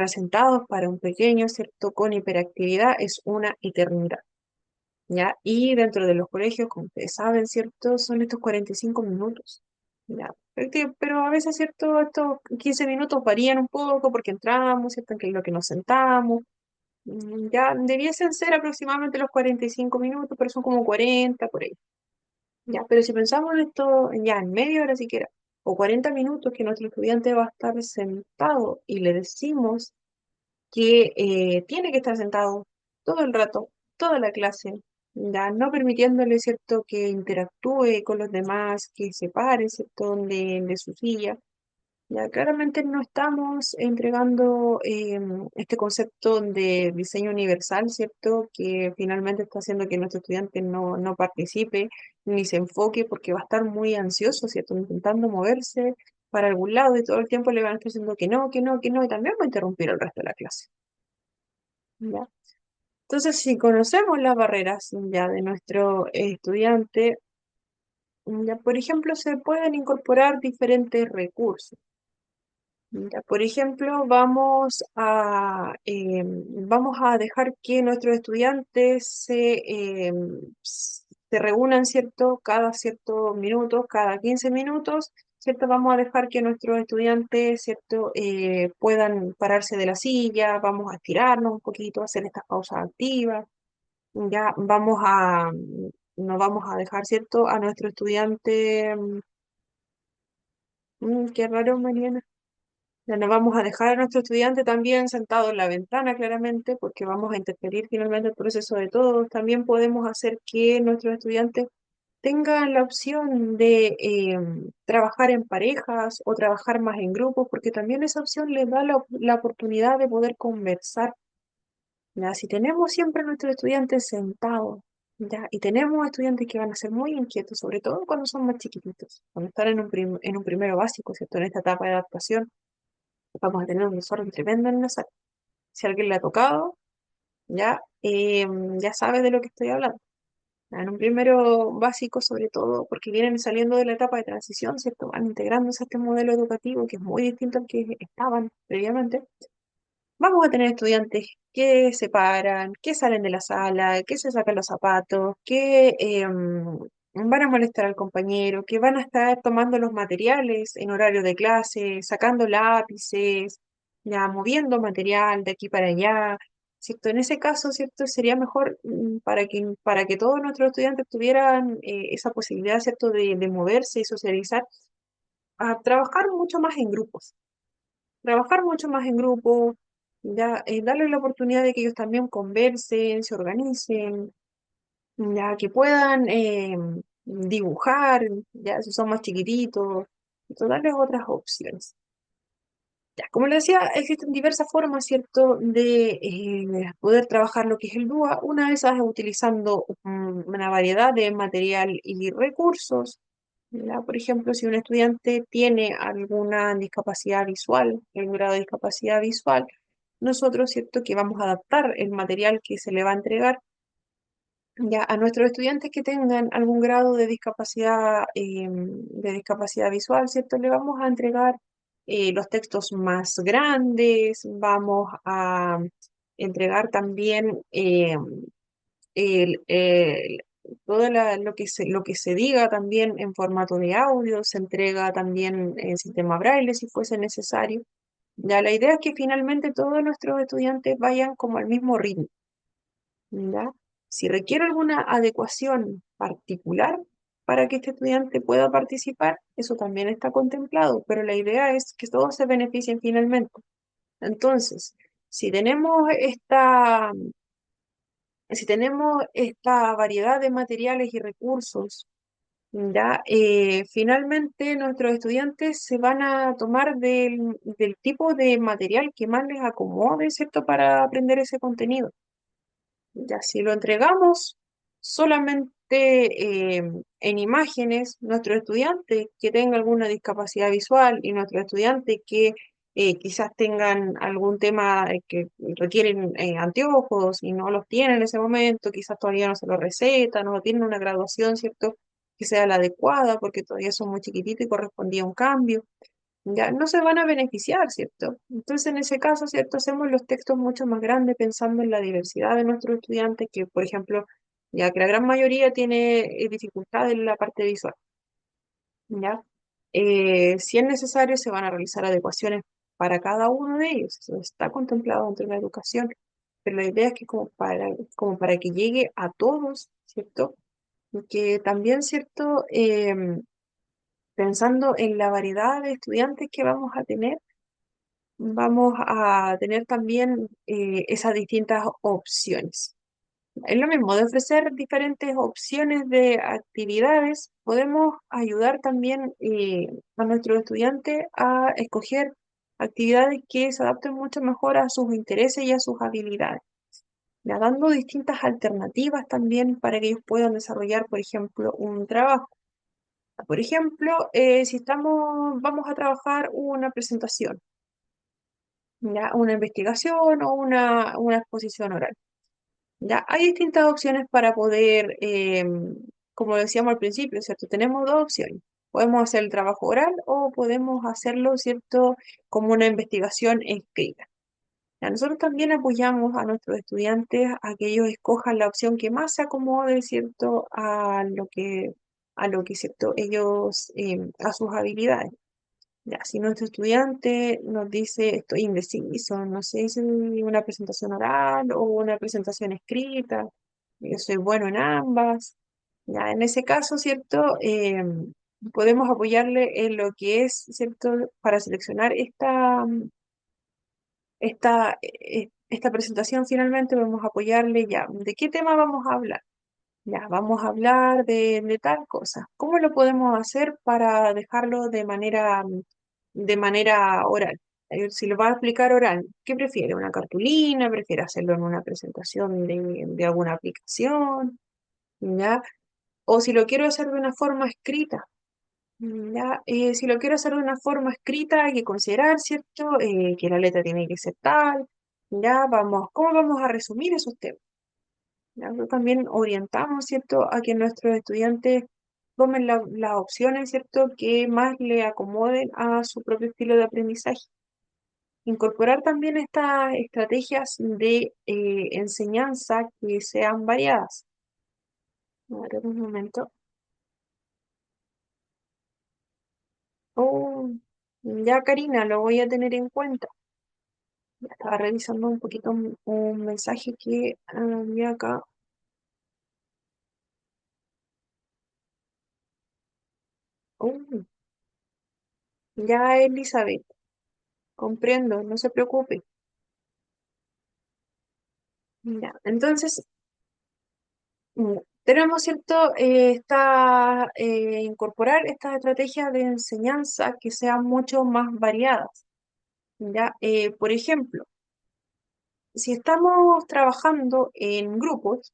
sentados para un pequeño, ¿cierto?, con hiperactividad es una eternidad, ¿ya? Y dentro de los colegios, como ustedes saben, ¿cierto?, son estos 45 minutos. Ya, pero a veces, ¿cierto? Estos 15 minutos varían un poco porque entramos, ¿cierto? Que es lo que nos sentamos. Ya debiesen ser aproximadamente los 45 minutos, pero son como 40 por ahí. Ya, pero si pensamos en esto ya en media hora siquiera, o 40 minutos que nuestro estudiante va a estar sentado y le decimos que tiene que estar sentado todo el rato, toda la clase, ya no permitiéndole, ¿cierto?, que interactúe con los demás, que se pare, ¿cierto?, de su silla. Ya claramente no estamos entregando este concepto de diseño universal, ¿cierto?, que finalmente está haciendo que nuestro estudiante no participe ni se enfoque porque va a estar muy ansioso, ¿cierto?, intentando moverse para algún lado y todo el tiempo le van a estar diciendo que no, que no, que no, y también va a interrumpir el resto de la clase. ¿Ya? Entonces, si conocemos las barreras ya de nuestro estudiante, Ya, por ejemplo, se pueden incorporar diferentes recursos. Ya, por ejemplo, vamos a dejar que nuestros estudiantes se reúnan, ¿cierto? Cada ciertos minutos, cada 15 minutos, ¿cierto? Vamos a dejar que nuestros estudiantes, ¿cierto? Puedan pararse de la silla, vamos a estirarnos un poquito, hacer estas pausas activas. Ya no vamos a dejar, ¿cierto? A nuestro estudiante, qué raro, Mariana. Ya no vamos a dejar a nuestro estudiante también sentado en la ventana, claramente, porque vamos a interferir finalmente el proceso de todos. También podemos hacer que nuestros estudiantes tengan la opción de trabajar en parejas o trabajar más en grupos, porque también esa opción les da la oportunidad de poder conversar. Ya, si tenemos siempre a nuestros estudiantes sentados, ya, y tenemos estudiantes que van a ser muy inquietos, sobre todo cuando son más chiquititos, cuando están en un primero básico, ¿cierto? En esta etapa de adaptación vamos a tener un desorden tremendo en la sala. Si a alguien le ha tocado, ya, ya sabe de lo que estoy hablando. En un primero básico, sobre todo, porque vienen saliendo de la etapa de transición, ¿cierto? Van integrándose a este modelo educativo que es muy distinto al que estaban previamente. Vamos a tener estudiantes que se paran, que salen de la sala, que se sacan los zapatos, que van a molestar al compañero, que van a estar tomando los materiales en horario de clase, sacando lápices, ya moviendo material de aquí para allá, ¿cierto? En ese caso, ¿cierto? Sería mejor para que todos nuestros estudiantes tuvieran esa posibilidad, ¿cierto? De moverse y socializar, a trabajar mucho más en grupos. Trabajar mucho más en grupo, ya, darles la oportunidad de que ellos también conversen, se organicen, ya que puedan dibujar, ya si son más chiquititos, entonces darles otras opciones. Ya, como les decía, existen diversas formas, ¿cierto?, de poder trabajar lo que es el DUA. Una de esas es utilizando una variedad de material y recursos. ¿Ya? Por ejemplo, si un estudiante tiene alguna discapacidad visual, algún grado de discapacidad visual, nosotros, ¿cierto?, que vamos a adaptar el material que se le va a entregar ya a nuestros estudiantes que tengan algún grado de discapacidad visual, ¿cierto? Le vamos a entregar los textos más grandes, vamos a entregar también todo lo que se diga también en formato de audio, se entrega también en sistema braille si fuese necesario. Ya la idea es que finalmente todos nuestros estudiantes vayan como al mismo ritmo. ¿Ya? Si requiere alguna adecuación particular para que este estudiante pueda participar, eso también está contemplado, pero la idea es que todos se beneficien finalmente. Entonces, si tenemos si tenemos esta variedad de materiales y recursos, ¿ya? Finalmente nuestros estudiantes se van a tomar del tipo de material que más les acomode, ¿cierto? Para aprender ese contenido. Ya si lo entregamos solamente en imágenes, nuestro estudiante que tenga alguna discapacidad visual y nuestro estudiante que quizás tengan algún tema que requieren anteojos y no los tienen en ese momento, quizás todavía no se los recetan, no tienen una graduación, ¿cierto? Que sea la adecuada porque todavía son muy chiquititos y correspondía un cambio ya no se van a beneficiar, ¿cierto? Entonces, en ese caso, ¿cierto? Hacemos los textos mucho más grandes pensando en la diversidad de nuestros estudiantes, que, por ejemplo, ya que la gran mayoría tiene dificultades en la parte visual, ¿ya? Si es necesario, se van a realizar adecuaciones para cada uno de ellos. Eso está contemplado dentro de la educación, pero la idea es que como para que llegue a todos, ¿cierto? Y que también, ¿cierto? Pensando en la variedad de estudiantes que vamos a tener también esas distintas opciones. Es lo mismo, de ofrecer diferentes opciones de actividades, podemos ayudar también a nuestros estudiantes a escoger actividades que se adapten mucho mejor a sus intereses y a sus habilidades, ya dando distintas alternativas también para que ellos puedan desarrollar, por ejemplo, un trabajo. Por ejemplo, si vamos a trabajar una presentación, ¿ya? Una investigación o una exposición oral. ¿Ya? Hay distintas opciones para poder como decíamos al principio, ¿cierto? Tenemos dos opciones. Podemos hacer el trabajo oral o podemos hacerlo, ¿cierto? Como una investigación escrita. Ya, nosotros también apoyamos a nuestros estudiantes a que ellos escojan la opción que más se acomode, ¿cierto? A lo que, ¿cierto? Ellos, a sus habilidades. Ya, si nuestro estudiante nos dice estoy indeciso, no sé si una presentación oral o una presentación escrita, yo soy bueno en ambas, ya en ese caso, ¿cierto? Podemos apoyarle en lo que es, ¿cierto? Para seleccionar esta presentación finalmente, podemos apoyarle ya. ¿De qué tema vamos a hablar? Ya, vamos a hablar de tal cosa. ¿Cómo lo podemos hacer para dejarlo de manera oral? Si lo va a explicar oral, ¿qué prefiere? ¿Una cartulina? ¿Prefiere hacerlo en una presentación de alguna aplicación? ¿Ya? O si lo quiero hacer de una forma escrita, ¿ya? Si lo quiero hacer de una forma escrita, hay que considerar, ¿cierto? Que la letra tiene que ser tal. ¿Ya? ¿Cómo vamos a resumir esos temas? Nosotros también orientamos, ¿cierto?, a que nuestros estudiantes tomen las opciones, ¿cierto?, que más le acomoden a su propio estilo de aprendizaje. Incorporar también estas estrategias de enseñanza que sean variadas. A ver, un momento. Oh, ya, Karina, lo voy a tener en cuenta. Ya estaba revisando un poquito un mensaje que había acá. Oh, ya, Elizabeth, comprendo, no se preocupe. Ya, entonces, tenemos, ¿cierto? Incorporar estas estrategias de enseñanza que sean mucho más variadas, ¿ya? Por ejemplo, si estamos trabajando en grupos,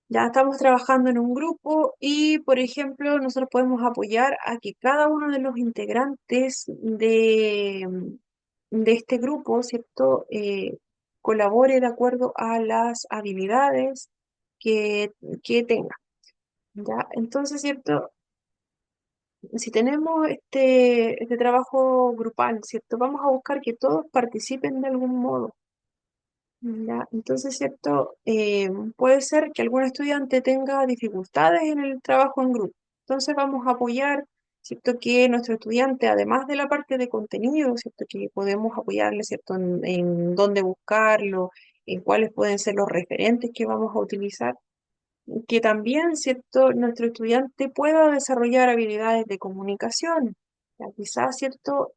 ya estamos trabajando en un grupo y, por ejemplo, nosotros podemos apoyar a que cada uno de los integrantes de este grupo, ¿cierto? Colabore de acuerdo a las habilidades que, que tenga. ¿Ya? Entonces, ¿cierto? Si tenemos este trabajo grupal, ¿cierto? Vamos a buscar que todos participen de algún modo. ¿Ya? Entonces, ¿cierto? Puede ser que algún estudiante tenga dificultades en el trabajo en grupo. Entonces vamos a apoyar, ¿cierto? Que nuestro estudiante, además de la parte de contenido, ¿cierto? Que podemos apoyarle, ¿cierto? En dónde buscarlo, en cuáles pueden ser los referentes que vamos a utilizar, que también, ¿cierto?, nuestro estudiante pueda desarrollar habilidades de comunicación. Ya, quizás, ¿cierto?,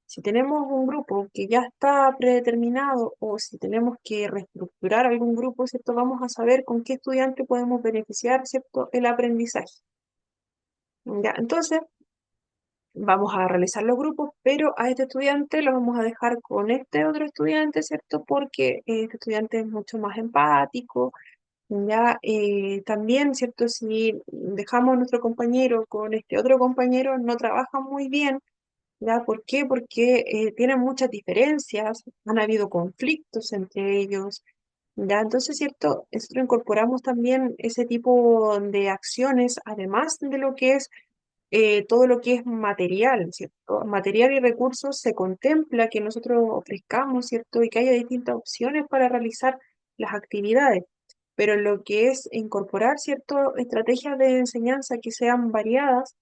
si tenemos un grupo que ya está predeterminado o si tenemos que reestructurar algún grupo, ¿cierto?, vamos a saber con qué estudiante podemos beneficiar, ¿cierto?, el aprendizaje. Ya, entonces, vamos a realizar los grupos, pero a este estudiante lo vamos a dejar con este otro estudiante, ¿cierto? Porque este estudiante es mucho más empático. Ya, también, ¿cierto? Si dejamos a nuestro compañero con este otro compañero, no trabaja muy bien, ¿ya? ¿Por qué? Porque tienen muchas diferencias, han habido conflictos entre ellos, ¿ya? Entonces, ¿cierto? Nosotros incorporamos también ese tipo de acciones, además de lo que es todo lo que es material, ¿cierto? Material y recursos se contempla que nosotros ofrezcamos, ¿cierto? Y que haya distintas opciones para realizar las actividades, pero lo que es incorporar, ¿cierto? Estrategias de enseñanza que sean variadas,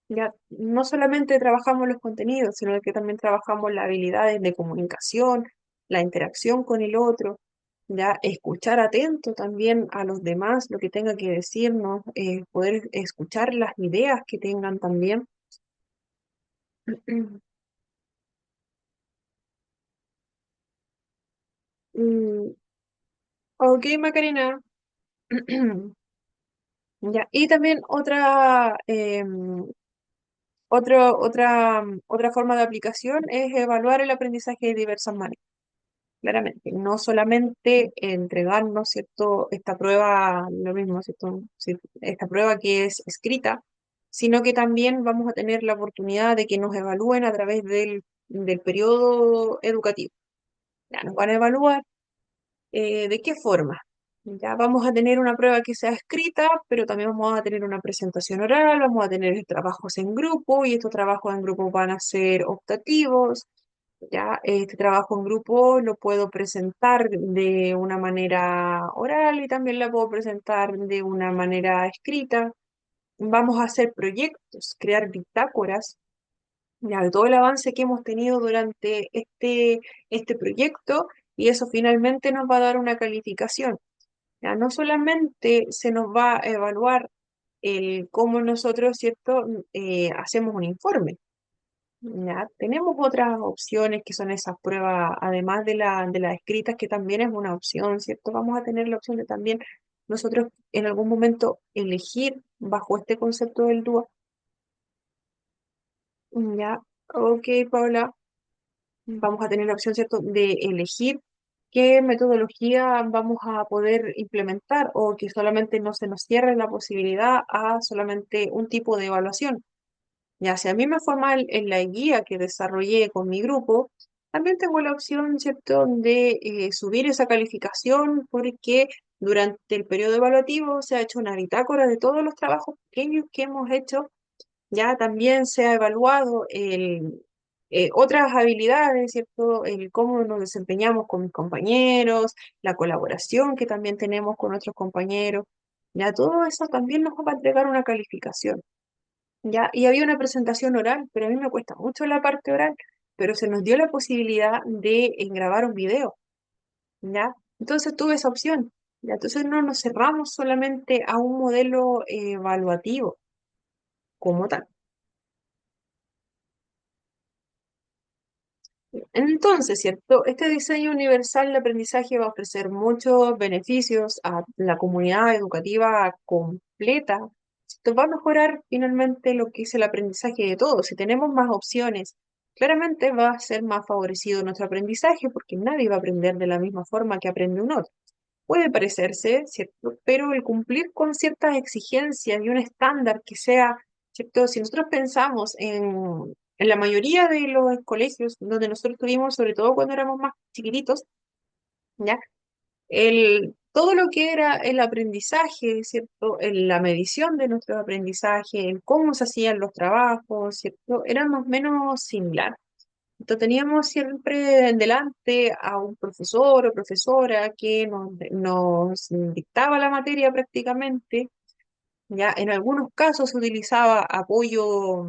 ya no solamente trabajamos los contenidos, sino que también trabajamos las habilidades de comunicación, la interacción con el otro, ya escuchar atento también a los demás, lo que tenga que decirnos, poder escuchar las ideas que tengan también. Mm, ok, Macarena. Ya, y también otra forma de aplicación es evaluar el aprendizaje de diversas maneras. Claramente, no solamente entregarnos, ¿cierto?, esta prueba, lo mismo, ¿cierto?, sí, esta prueba que es escrita, sino que también vamos a tener la oportunidad de que nos evalúen a través del periodo educativo. Ya nos van a evaluar, ¿de qué forma? Ya vamos a tener una prueba que sea escrita, pero también vamos a tener una presentación oral, vamos a tener trabajos en grupo y estos trabajos en grupo van a ser optativos. Ya este trabajo en grupo lo puedo presentar de una manera oral y también la puedo presentar de una manera escrita. Vamos a hacer proyectos, crear bitácoras, ya, de todo el avance que hemos tenido durante este proyecto y eso finalmente nos va a dar una calificación. Ya, no solamente se nos va a evaluar el cómo nosotros, ¿cierto? Hacemos un informe. Ya, tenemos otras opciones que son esas pruebas, además de las escritas, que también es una opción, ¿cierto? Vamos a tener la opción de también nosotros en algún momento elegir bajo este concepto del DUA. Ya, ok, Paula, vamos a tener la opción, ¿cierto?, de elegir qué metodología vamos a poder implementar o que solamente no se nos cierre la posibilidad a solamente un tipo de evaluación. Ya, si a mí me fue mal en la guía que desarrollé con mi grupo, también tengo la opción, ¿cierto?, de subir esa calificación porque durante el periodo evaluativo se ha hecho una bitácora de todos los trabajos pequeños que hemos hecho. Ya también se ha evaluado otras habilidades, ¿cierto? El cómo nos desempeñamos con mis compañeros, la colaboración que también tenemos con otros compañeros. Ya todo eso también nos va a entregar una calificación. ¿Ya? Y había una presentación oral, pero a mí me cuesta mucho la parte oral, pero se nos dio la posibilidad de grabar un video, ¿ya? Entonces tuve esa opción, ¿ya? Entonces no nos cerramos solamente a un modelo evaluativo como tal. Entonces, ¿cierto? Este diseño universal de aprendizaje va a ofrecer muchos beneficios a la comunidad educativa completa. Esto va a mejorar finalmente lo que es el aprendizaje de todos. Si tenemos más opciones, claramente va a ser más favorecido nuestro aprendizaje porque nadie va a aprender de la misma forma que aprende un otro. Puede parecerse, ¿cierto? Pero el cumplir con ciertas exigencias y un estándar que sea, ¿cierto? Si nosotros pensamos en la mayoría de los colegios donde nosotros estuvimos, sobre todo cuando éramos más chiquititos, ¿ya? Todo lo que era el aprendizaje, ¿cierto? La medición de nuestro aprendizaje, el cómo se hacían los trabajos, ¿cierto? Era más o menos similar. Entonces teníamos siempre en delante a un profesor o profesora que nos dictaba la materia prácticamente. Ya en algunos casos se utilizaba apoyo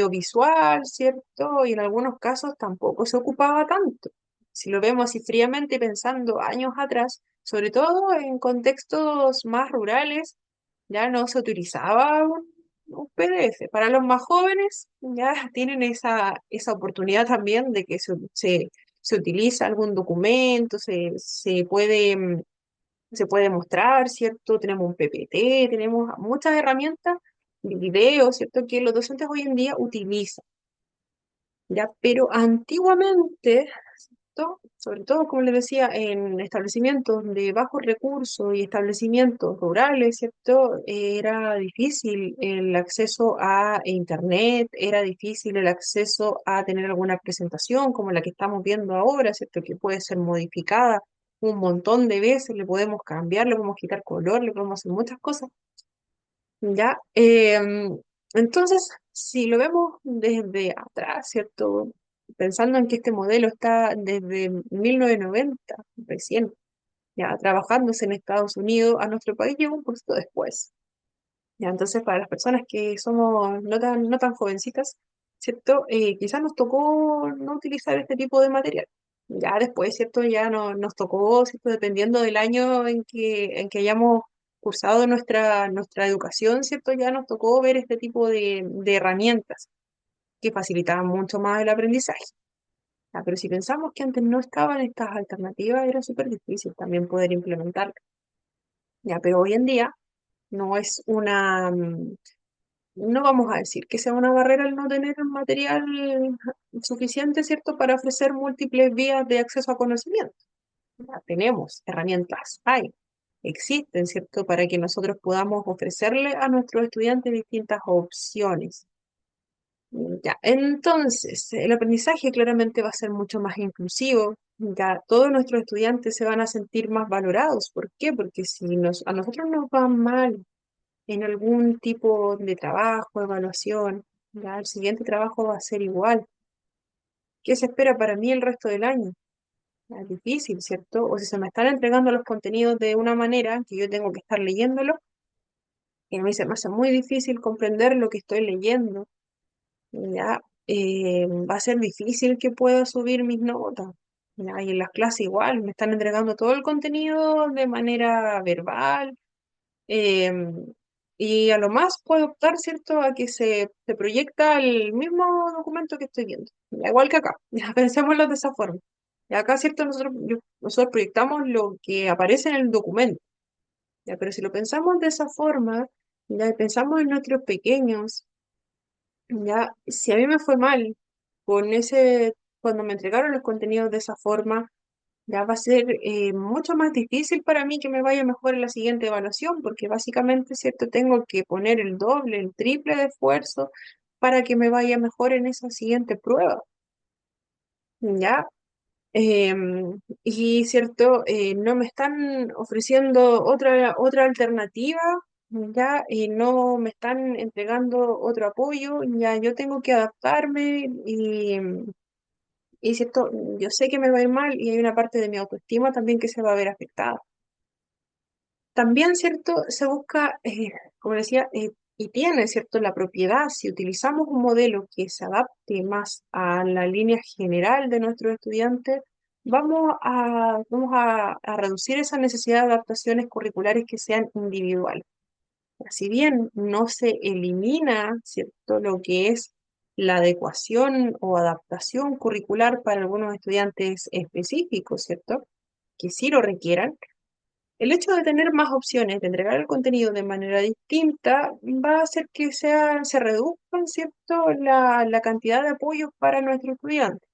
visual, ¿cierto? Y en algunos casos tampoco se ocupaba tanto. Si lo vemos así fríamente pensando años atrás, sobre todo en contextos más rurales, ya no se utilizaba un PDF. Para los más jóvenes ya tienen esa oportunidad también de que se utiliza algún documento, se puede mostrar, ¿cierto? Tenemos un PPT, tenemos muchas herramientas, videos, ¿cierto? Que los docentes hoy en día utilizan, ¿ya? Pero antiguamente, ¿cierto? Sobre todo, como les decía, en establecimientos de bajos recursos y establecimientos rurales, ¿cierto? Era difícil el acceso a internet, era difícil el acceso a tener alguna presentación como la que estamos viendo ahora, ¿cierto? Que puede ser modificada un montón de veces, le podemos cambiar, le podemos quitar color, le podemos hacer muchas cosas, ¿ya? Entonces, si lo vemos desde atrás, ¿cierto? Pensando en que este modelo está desde 1990, recién, ya trabajándose en Estados Unidos, a nuestro país llegó un poquito después. Ya, entonces, para las personas que somos no tan jovencitas, ¿cierto? Quizás nos tocó no utilizar este tipo de material. Ya después, ¿cierto? Ya no, nos tocó, ¿cierto? Dependiendo del año en que hayamos cursado nuestra educación, ¿cierto? Ya nos tocó ver este tipo de herramientas que facilitaban mucho más el aprendizaje. Ya, pero si pensamos que antes no estaban estas alternativas, era súper difícil también poder implementarlas. Ya, pero hoy en día no es no vamos a decir que sea una barrera el no tener un material suficiente, ¿cierto?, para ofrecer múltiples vías de acceso a conocimiento. Ya tenemos herramientas, existen, ¿cierto?, para que nosotros podamos ofrecerle a nuestros estudiantes distintas opciones. Ya, entonces, el aprendizaje claramente va a ser mucho más inclusivo, Ya todos nuestros estudiantes se van a sentir más valorados. ¿Por qué? Porque si a nosotros nos va mal en algún tipo de trabajo, evaluación, ya el siguiente trabajo va a ser igual. ¿Qué se espera para mí el resto del año? Es difícil, ¿cierto? O si se me están entregando los contenidos de una manera que yo tengo que estar leyéndolo, y a mí se me hace muy difícil comprender lo que estoy leyendo, ya va a ser difícil que pueda subir mis notas. Ya, y en las clases igual, me están entregando todo el contenido de manera verbal, em, y a lo más puedo optar, ¿cierto?, a que se proyecta el mismo documento que estoy viendo. Ya, igual que acá, ya pensémoslo de esa forma. Y acá, ¿cierto?, nosotros proyectamos lo que aparece en el documento. Ya, pero si lo pensamos de esa forma, ya y pensamos en nuestros pequeños, ya, si a mí me fue mal con cuando me entregaron los contenidos de esa forma, ya va a ser mucho más difícil para mí que me vaya mejor en la siguiente evaluación, porque básicamente, ¿cierto? Tengo que poner el doble, el triple de esfuerzo para que me vaya mejor en esa siguiente prueba, ¿ya? Y, ¿cierto? No me están ofreciendo otra alternativa, ¿ya? Y no me están entregando otro apoyo, ya yo tengo que adaptarme y cierto, yo sé que me va a ir mal y hay una parte de mi autoestima también que se va a ver afectada. También, ¿cierto? Se busca, como decía, y tiene, ¿cierto? La propiedad, si utilizamos un modelo que se adapte más a la línea general de nuestros estudiantes, vamos a reducir esa necesidad de adaptaciones curriculares que sean individuales. Si bien no se elimina, ¿cierto?, lo que es la adecuación o adaptación curricular para algunos estudiantes específicos, ¿cierto?, que sí lo requieran, el hecho de tener más opciones de entregar el contenido de manera distinta va a hacer que se reduzcan, ¿cierto?, la cantidad de apoyos para nuestros estudiantes.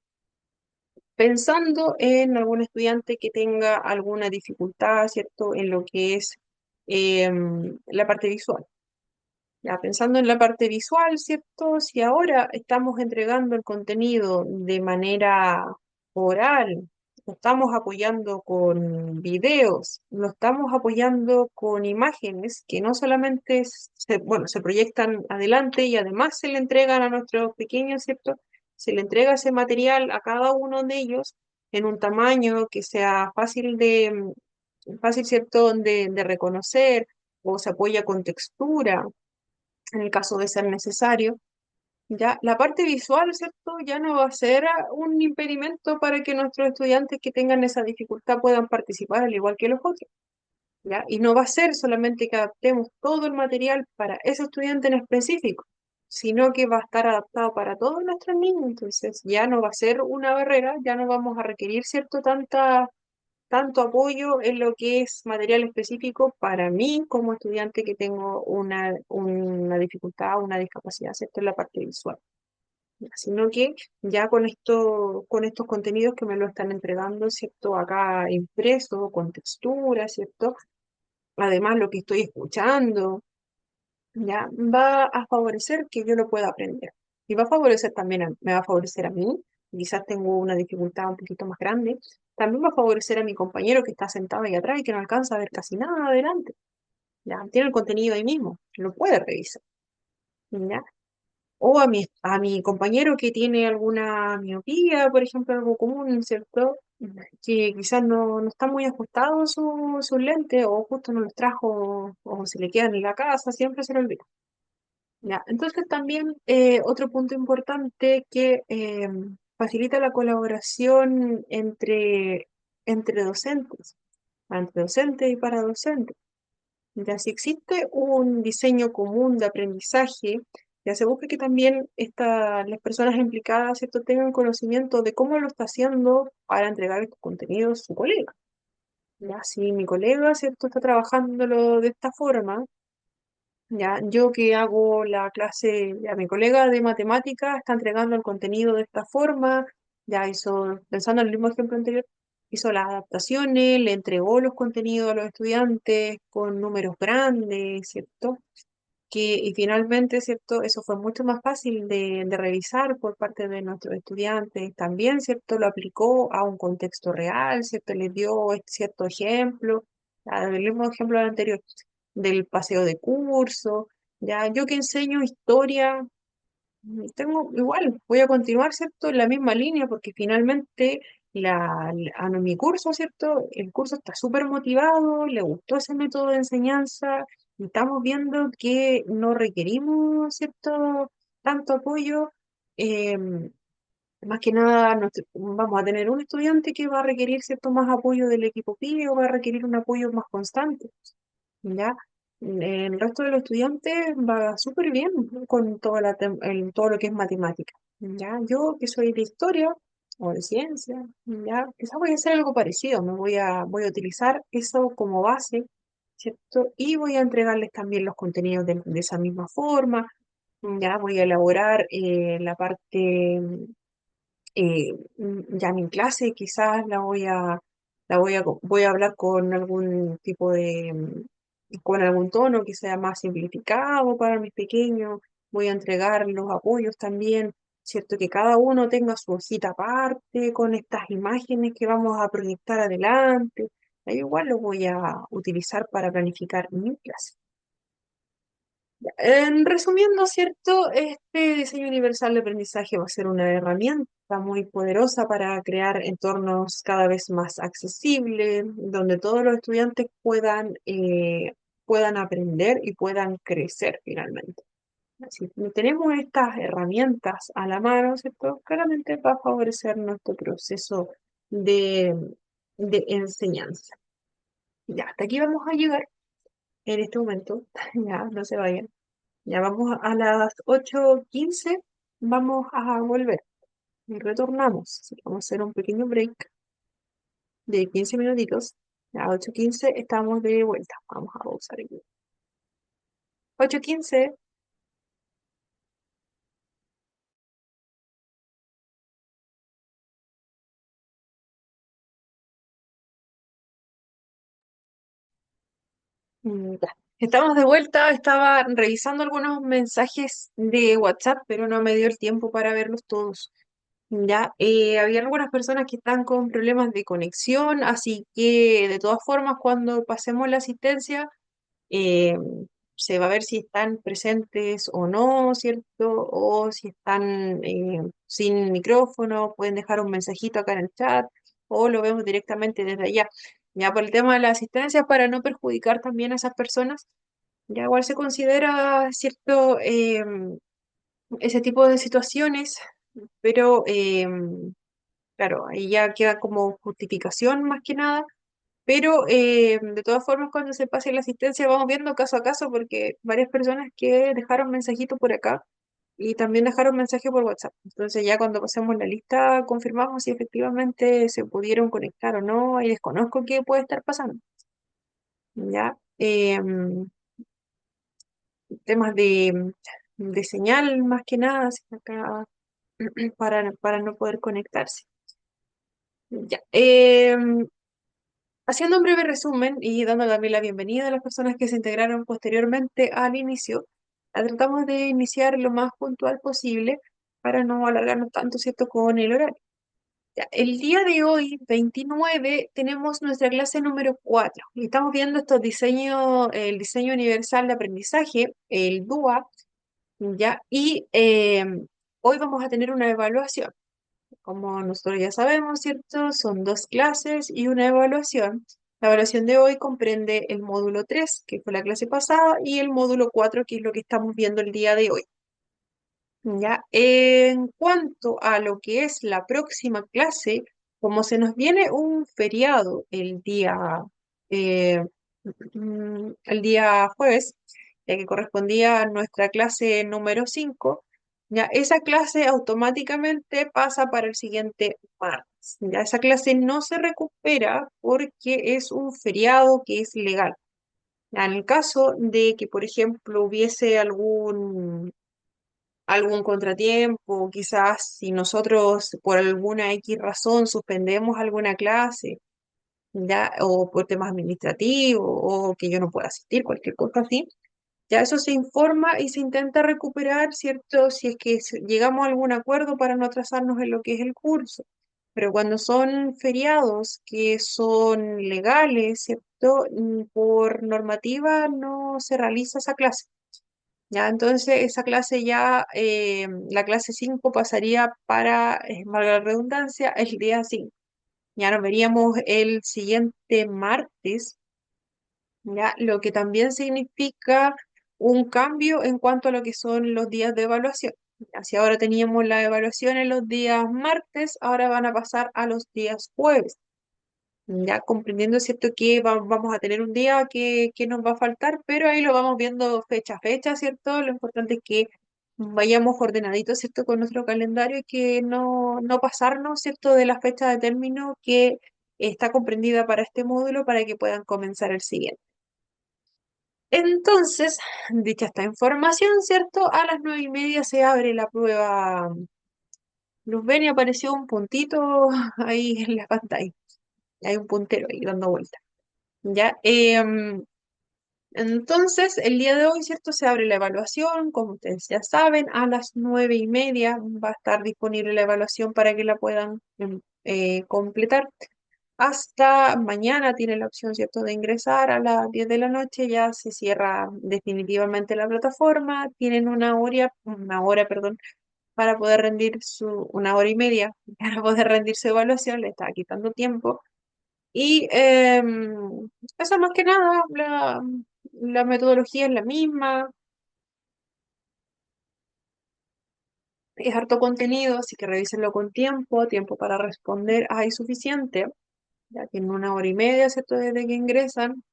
Pensando en algún estudiante que tenga alguna dificultad, ¿cierto?, en lo que es la parte visual. Ya pensando en la parte visual, ¿cierto? Si ahora estamos entregando el contenido de manera oral, lo estamos apoyando con videos, lo estamos apoyando con imágenes que no solamente bueno, se proyectan adelante y además se le entregan a nuestros pequeños, ¿cierto? Se le entrega ese material a cada uno de ellos en un tamaño que sea fácil, ¿cierto?, de reconocer, o se apoya con textura en el caso de ser necesario. Ya la parte visual, ¿cierto? Ya no va a ser un impedimento para que nuestros estudiantes que tengan esa dificultad puedan participar al igual que los otros, ¿ya? Y no va a ser solamente que adaptemos todo el material para ese estudiante en específico, sino que va a estar adaptado para todos nuestros niños. Entonces ya no va a ser una barrera, ya no vamos a requerir, ¿cierto?, tanto apoyo en lo que es material específico para mí como estudiante que tengo una dificultad, una discapacidad, ¿cierto?, en la parte visual. Sino que ya con estos contenidos que me lo están entregando, ¿cierto?, acá impreso, con textura, ¿cierto? Además, lo que estoy escuchando, ya va a favorecer que yo lo pueda aprender. Y va a favorecer también, me va a favorecer a mí, quizás tengo una dificultad un poquito más grande, también va a favorecer a mi compañero que está sentado ahí atrás y que no alcanza a ver casi nada adelante. Ya tiene el contenido ahí mismo, lo puede revisar. ¿Ya? O a mi compañero que tiene alguna miopía, por ejemplo, algo común, ¿cierto? Que quizás no está muy ajustado su lente o justo no los trajo o se le quedan en la casa, siempre se lo olvida. Ya, entonces también otro punto importante que facilita la colaboración entre docentes, entre docentes y para docentes. Ya si existe un diseño común de aprendizaje, ya se busca que también las personas implicadas, ¿cierto?, tengan conocimiento de cómo lo está haciendo para entregar estos contenidos su colega. Ya si mi colega, ¿cierto?, está trabajándolo de esta forma, ya, yo que hago la clase, ya mi colega de matemáticas está entregando el contenido de esta forma, ya hizo, pensando en el mismo ejemplo anterior, hizo las adaptaciones, le entregó los contenidos a los estudiantes con números grandes, ¿cierto? y finalmente, ¿cierto? Eso fue mucho más fácil de revisar por parte de nuestros estudiantes. También, ¿cierto? Lo aplicó a un contexto real, ¿cierto? Les dio cierto ejemplo, el mismo ejemplo anterior del paseo de curso. Ya, yo que enseño historia, tengo igual, voy a continuar, ¿cierto? En la misma línea, porque finalmente mi curso, ¿cierto? El curso está súper motivado, le gustó ese método de enseñanza, y estamos viendo que no requerimos, ¿cierto? Tanto apoyo. em, Más que nada, vamos a tener un estudiante que va a requerir, ¿cierto? Más apoyo del equipo PIE o va a requerir un apoyo más constante. ¿Ya? El resto de los estudiantes va súper bien con todo lo que es matemática, ¿ya? Yo que soy de historia o de ciencia, ¿ya? Quizás voy a hacer algo parecido, voy a utilizar eso como base, ¿cierto? Y voy a entregarles también los contenidos de esa misma forma, ¿ya? Voy a elaborar la parte ya mi clase quizás voy a hablar con algún tipo con algún tono que sea más simplificado para mis pequeños, voy a entregar los apoyos también, cierto que cada uno tenga su hojita aparte con estas imágenes que vamos a proyectar adelante, ahí igual lo voy a utilizar para planificar mi clase. En resumiendo, ¿cierto? Este diseño universal de aprendizaje va a ser una herramienta muy poderosa para crear entornos cada vez más accesibles, donde todos los estudiantes puedan aprender y puedan crecer finalmente. Si tenemos estas herramientas a la mano, ¿cierto? Claramente va a favorecer nuestro proceso de, de enseñanza. Ya, hasta aquí vamos a llegar en este momento. Ya, no se vayan. Ya vamos a las 8:15, vamos a volver y retornamos. Así que vamos a hacer un pequeño break de 15 minutitos. A 8:15 estamos de vuelta. Vamos a pausar aquí. 8:15. Ya. Estamos de vuelta. Estaba revisando algunos mensajes de WhatsApp, pero no me dio el tiempo para verlos todos. Ya, había algunas personas que están con problemas de conexión, así que de todas formas, cuando pasemos la asistencia, eh, se va a ver si están presentes o no, ¿cierto? O si están sin micrófono, pueden dejar un mensajito acá en el chat o lo vemos directamente desde allá. Ya por el tema de la asistencia, para no perjudicar también a esas personas, ya igual se considera, ¿cierto? Ese tipo de situaciones, pero claro, ahí ya queda como justificación más que nada, pero de todas formas, cuando se pase la asistencia, vamos viendo caso a caso, porque varias personas que dejaron mensajito por acá y también dejaron mensaje por WhatsApp. Entonces, ya cuando pasemos la lista, confirmamos si efectivamente se pudieron conectar o no, y desconozco qué puede estar pasando. Ya, temas de señal más que nada, así que acá para no poder conectarse. Ya. Haciendo un breve resumen y dando también la bienvenida a las personas que se integraron posteriormente al inicio, tratamos de iniciar lo más puntual posible para no alargarnos tanto, ¿cierto?, con el horario. Ya, el día de hoy, 29, tenemos nuestra clase número 4 y estamos viendo el diseño universal de aprendizaje, el DUA, ¿ya? Y hoy vamos a tener una evaluación. Como nosotros ya sabemos, ¿cierto? Son dos clases y una evaluación. La evaluación de hoy comprende el módulo 3, que fue la clase pasada, y el módulo 4, que es lo que estamos viendo el día de hoy. Ya, en cuanto a lo que es la próxima clase, como se nos viene un feriado eh, el día jueves, ya que correspondía a nuestra clase número 5, ya esa clase automáticamente pasa para el siguiente martes. Ya esa clase no se recupera porque es un feriado que es legal. Ya, en el caso de que, por ejemplo, hubiese algún contratiempo, quizás si nosotros por alguna X razón suspendemos alguna clase, ya, o por temas administrativos, o que yo no pueda asistir, cualquier cosa así, Ya eso se informa y se intenta recuperar, ¿cierto? Si es que llegamos a algún acuerdo para no atrasarnos en lo que es el curso. Pero cuando son feriados que son legales, ¿cierto? Por normativa no se realiza esa clase. Ya, entonces esa clase ya, la clase 5 pasaría para, valga la redundancia, el día 5. Ya nos veríamos el siguiente martes, ¿ya? Lo que también significa un cambio en cuanto a lo que son los días de evaluación. Ya, si ahora teníamos la evaluación en los días martes, ahora van a pasar a los días jueves. Ya comprendiendo, ¿cierto? Que vamos a tener un día que nos va a faltar, pero ahí lo vamos viendo fecha a fecha, ¿cierto? Lo importante es que vayamos ordenaditos, ¿cierto? Con nuestro calendario y que no pasarnos, ¿cierto? De la fecha de término que está comprendida para este módulo para que puedan comenzar el siguiente. Entonces, dicha esta información, ¿cierto? A las 9:30 se abre la prueba. Luzbeni, apareció un puntito ahí en la pantalla. Hay un puntero ahí dando vuelta. Ya, entonces, el día de hoy, ¿cierto? Se abre la evaluación, como ustedes ya saben, a las 9:30 va a estar disponible la evaluación para que la puedan completar. Hasta mañana tienen la opción, ¿cierto?, de ingresar a las 10 de la noche, ya se cierra definitivamente la plataforma, tienen una hora, perdón, para poder rendir una hora y media, para poder rendir su evaluación, le está quitando tiempo. Y eso más que nada, la metodología es la misma, es harto contenido, así que revísenlo con tiempo para responder hay suficiente, ya que en una hora y media, ¿cierto?, desde que ingresan.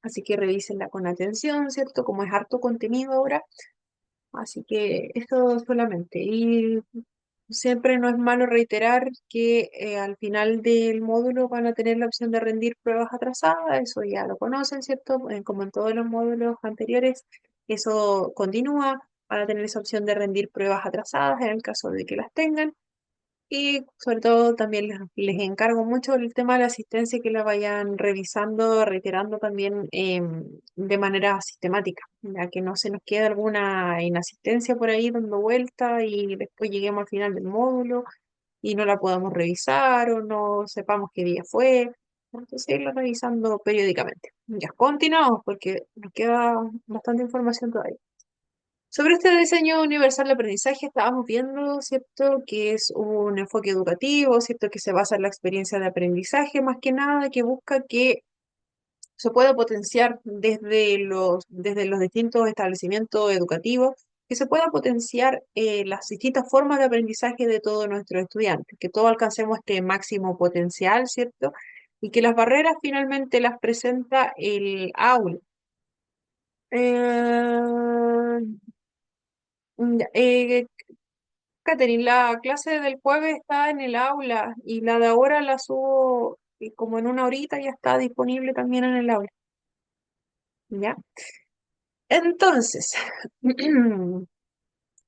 Así que revísenla con atención, ¿cierto? Como es harto contenido ahora. Así que esto solamente. Y siempre no es malo reiterar que al final del módulo van a tener la opción de rendir pruebas atrasadas. Eso ya lo conocen, ¿cierto? Como en todos los módulos anteriores, eso continúa. Van a tener esa opción de rendir pruebas atrasadas en el caso de que las tengan. Y sobre todo también les encargo mucho el tema de la asistencia que la vayan revisando, reiterando también de manera sistemática, ya que no se nos quede alguna inasistencia por ahí dando vuelta y después lleguemos al final del módulo y no la podamos revisar o no sepamos qué día fue. Entonces, irlo revisando periódicamente. Ya, continuamos porque nos queda bastante información todavía. Sobre este diseño universal de aprendizaje estábamos viendo, ¿cierto?, que es un enfoque educativo, ¿cierto?, que se basa en la experiencia de aprendizaje, más que nada, que busca que se pueda potenciar desde los distintos establecimientos educativos, que se pueda potenciar las distintas formas de aprendizaje de todos nuestros estudiantes, que todos alcancemos este máximo potencial, ¿cierto? Y que las barreras finalmente las presenta el aula. Eh, ya, Catherine, la clase del jueves está en el aula y la de ahora la subo como en una horita, ya está disponible también en el aula. ¿Ya? Entonces,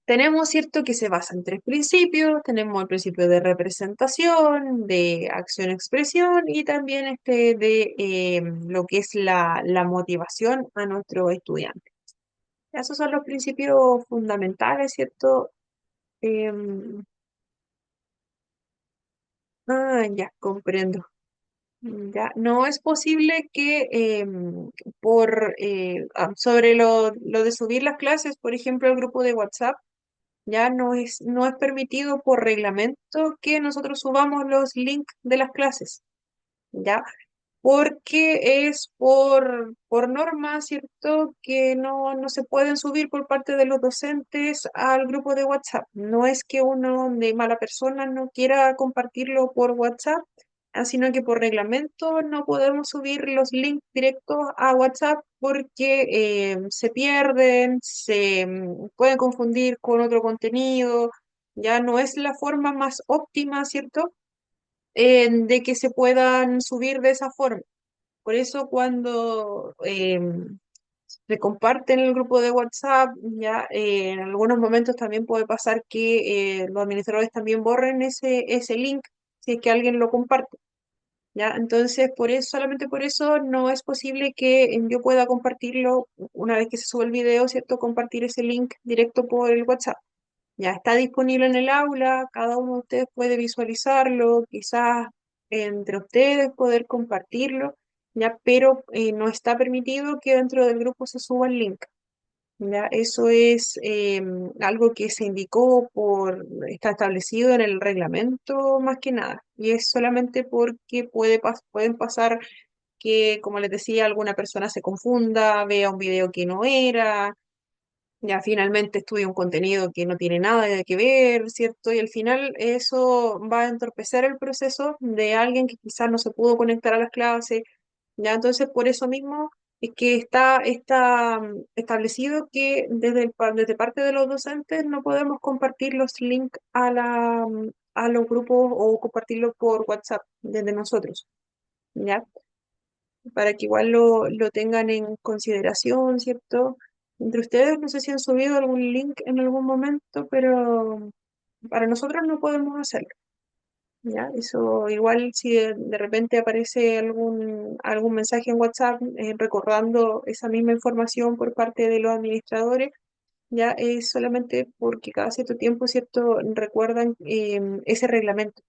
tenemos, ¿cierto?, que se basa en tres principios. Tenemos el principio de representación, de acción-expresión y también de lo que es la motivación a nuestros estudiantes. Esos son los principios fundamentales, ¿cierto? Em, ya, comprendo. Ya, no es posible que sobre lo de subir las clases, por ejemplo, el grupo de WhatsApp, ya no es permitido por reglamento que nosotros subamos los links de las clases, ¿ya? Porque es por norma, ¿cierto?, que no se pueden subir por parte de los docentes al grupo de WhatsApp. No es que uno de mala persona no quiera compartirlo por WhatsApp, sino que por reglamento no podemos subir los links directos a WhatsApp porque se pierden, se pueden confundir con otro contenido, ya no es la forma más óptima, ¿cierto?, de que se puedan subir de esa forma. Por eso cuando se comparte en el grupo de WhatsApp, ya en algunos momentos también puede pasar que los administradores también borren ese link si es que alguien lo comparte. ¿ya? Entonces, por eso, solamente por eso no es posible que yo pueda compartirlo una vez que se sube el video, ¿cierto? Compartir ese link directo por el WhatsApp. Ya está disponible en el aula, cada uno de ustedes puede visualizarlo, quizás entre ustedes poder compartirlo, ya, pero no está permitido que dentro del grupo se suba el link. Ya, eso es algo que se indicó está establecido en el reglamento más que nada, y es solamente porque pueden pasar que, como les decía, alguna persona se confunda, vea un video que no era, ya finalmente estudia un contenido que no tiene nada que ver, ¿cierto? Y al final eso va a entorpecer el proceso de alguien que quizás no se pudo conectar a las clases, ya entonces por eso mismo es que está establecido que desde parte de los docentes no podemos compartir los links a los grupos o compartirlos por WhatsApp desde nosotros, ¿ya? Para que igual lo tengan en consideración, ¿cierto? Entre ustedes no sé si han subido algún link en algún momento, pero para nosotros no podemos hacerlo, ¿ya? Eso igual si de repente aparece algún mensaje en WhatsApp recordando esa misma información por parte de los administradores, ya es solamente porque cada cierto tiempo, ¿cierto? Recuerdan ese reglamento,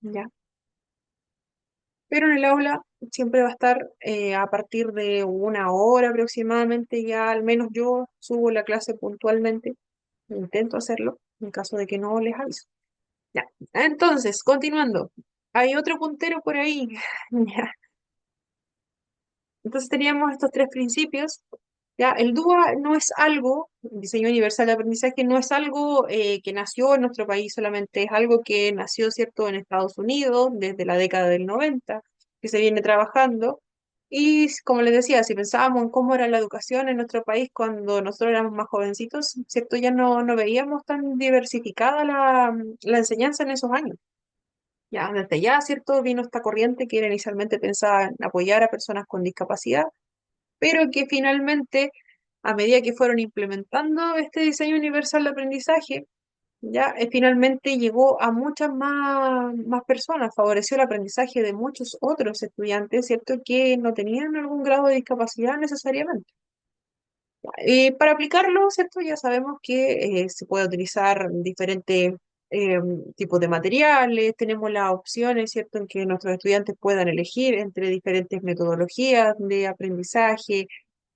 ¿ya? Pero en el aula siempre va a estar a partir de una hora aproximadamente, ya al menos yo subo la clase puntualmente, intento hacerlo en caso de que no les aviso. Ya, entonces, continuando, hay otro puntero por ahí. Ya. Entonces teníamos estos tres principios. Ya, el DUA no es algo, el diseño universal de aprendizaje no es algo que nació en nuestro país solamente, es algo que nació, ¿cierto?, en Estados Unidos desde la década del 90 que se viene trabajando. Y como les decía, si pensábamos en cómo era la educación en nuestro país cuando nosotros éramos más jovencitos, ¿cierto? Ya no veíamos tan diversificada la enseñanza en esos años. Ya, desde ya, ¿cierto? Vino esta corriente que era inicialmente pensada en apoyar a personas con discapacidad, pero que finalmente, a medida que fueron implementando este diseño universal de aprendizaje, ya finalmente llegó a muchas más personas, favoreció el aprendizaje de muchos otros estudiantes, ¿cierto? Que no tenían algún grado de discapacidad necesariamente. Para aplicarlo, ¿cierto? Ya sabemos que se puede utilizar diferentes tipos de materiales, tenemos las opciones, ¿cierto? En que nuestros estudiantes puedan elegir entre diferentes metodologías de aprendizaje,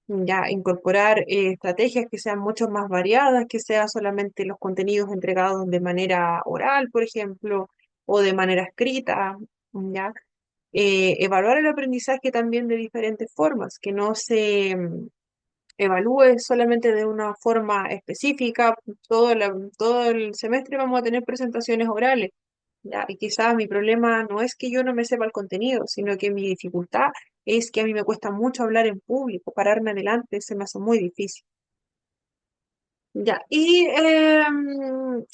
ya incorporar estrategias que sean mucho más variadas, que sean solamente los contenidos entregados de manera oral, por ejemplo, o de manera escrita, ya. Evaluar el aprendizaje también de diferentes formas, que no se evalúe solamente de una forma específica. Todo el semestre vamos a tener presentaciones orales, ya, y quizás mi problema no es que yo no me sepa el contenido, sino que mi dificultad es que a mí me cuesta mucho hablar en público, pararme adelante, se me hace muy difícil. Ya, y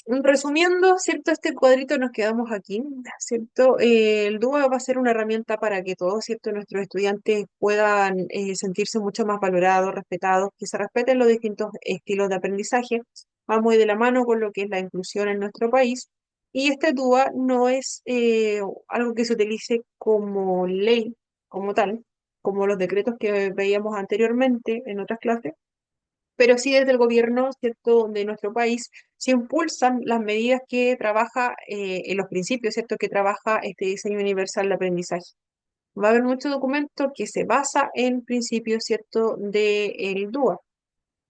resumiendo, ¿cierto? Este cuadrito nos quedamos aquí, ¿cierto? El DUA va a ser una herramienta para que todos, ¿cierto? Nuestros estudiantes puedan sentirse mucho más valorados, respetados, que se respeten los distintos estilos de aprendizaje. Va muy de la mano con lo que es la inclusión en nuestro país. Y este DUA no es algo que se utilice como ley, como tal, como los decretos que veíamos anteriormente en otras clases, pero sí desde el gobierno, ¿cierto?, de nuestro país se impulsan las medidas que trabaja, en los principios, ¿cierto?, que trabaja este diseño universal de aprendizaje. Va a haber mucho documento que se basa en principios, ¿cierto?, del DUA.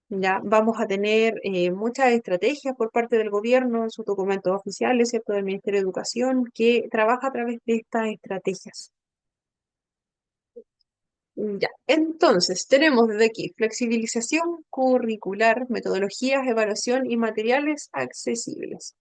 Ya vamos a tener muchas estrategias por parte del gobierno en sus documentos oficiales, ¿cierto?, del Ministerio de Educación, que trabaja a través de estas estrategias. Ya, entonces tenemos desde aquí flexibilización curricular, metodologías, evaluación y materiales accesibles.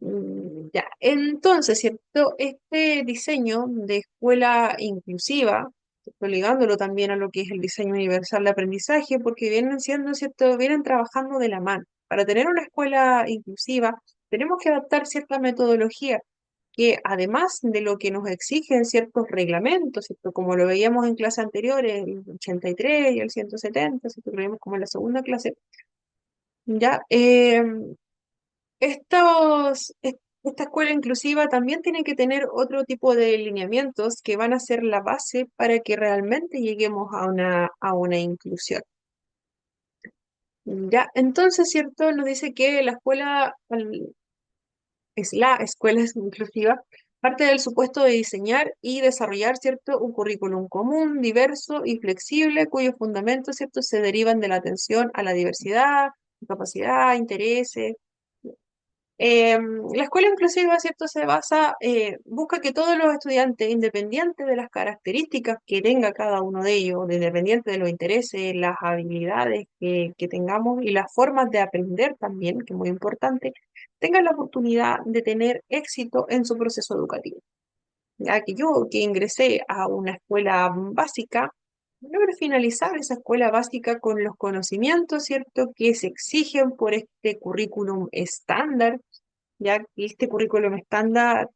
Ya, entonces, ¿cierto? Este diseño de escuela inclusiva, ¿cierto? Ligándolo también a lo que es el diseño universal de aprendizaje, porque vienen siendo, ¿cierto? Vienen trabajando de la mano. Para tener una escuela inclusiva, tenemos que adaptar cierta metodología que además de lo que nos exigen ciertos reglamentos, ¿cierto? Como lo veíamos en clase anterior, el 83 y el 170, ¿cierto? Lo vimos como en la segunda clase, ya, estos, Esta escuela inclusiva también tiene que tener otro tipo de lineamientos que van a ser la base para que realmente lleguemos a una inclusión. Ya, entonces, ¿cierto? Nos dice que la escuela es la escuela es inclusiva, parte del supuesto de diseñar y desarrollar, ¿cierto? Un currículum común, diverso y flexible, cuyos fundamentos, ¿cierto? Se derivan de la atención a la diversidad, capacidad, intereses. La escuela inclusiva, ¿cierto? Se basa, busca que todos los estudiantes, independiente de las características que tenga cada uno de ellos, independiente de los intereses, las habilidades que tengamos y las formas de aprender también, que es muy importante, tengan la oportunidad de tener éxito en su proceso educativo. Ya que yo, que ingresé a una escuela básica, logro finalizar esa escuela básica con los conocimientos, ¿cierto?, que se exigen por este currículum estándar, ya que este currículum estándar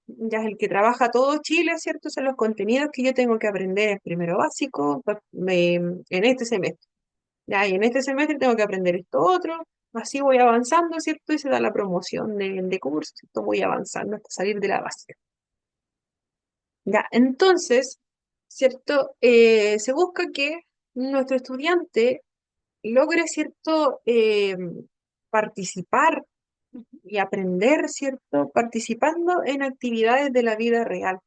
ya es el que trabaja todo Chile, ¿cierto? Son los contenidos que yo tengo que aprender en primero básico, en este semestre. Ya, y en este semestre tengo que aprender esto otro, así voy avanzando, ¿cierto? Y se da la promoción de curso, ¿cierto? Voy avanzando hasta salir de la básica. Ya, entonces, ¿cierto? Se busca que nuestro estudiante logre, ¿cierto? Participar y aprender, ¿cierto? Participando en actividades de la vida real,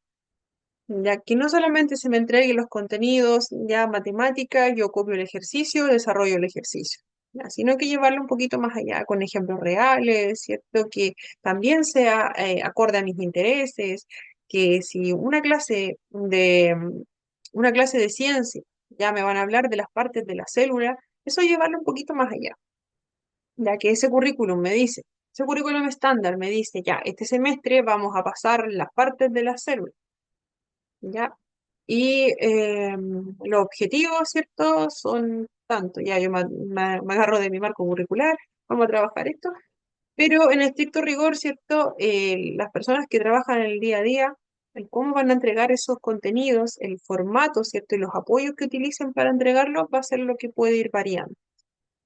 ya que no solamente se me entreguen los contenidos, ya matemática, yo copio el ejercicio, desarrollo el ejercicio, ya, sino que llevarlo un poquito más allá con ejemplos reales, ¿cierto? Que también sea acorde a mis intereses, que si una clase de ciencia ya me van a hablar de las partes de la célula, eso llevarlo un poquito más allá, ya que ese currículum estándar me dice, ya, este semestre vamos a pasar las partes de la célula, ¿ya? Y los objetivos, ¿cierto? Son tanto, ya yo me agarro de mi marco curricular, vamos a trabajar esto, pero en estricto rigor, ¿cierto? Las personas que trabajan en el día a día, el cómo van a entregar esos contenidos, el formato, ¿cierto? Y los apoyos que utilicen para entregarlos va a ser lo que puede ir variando.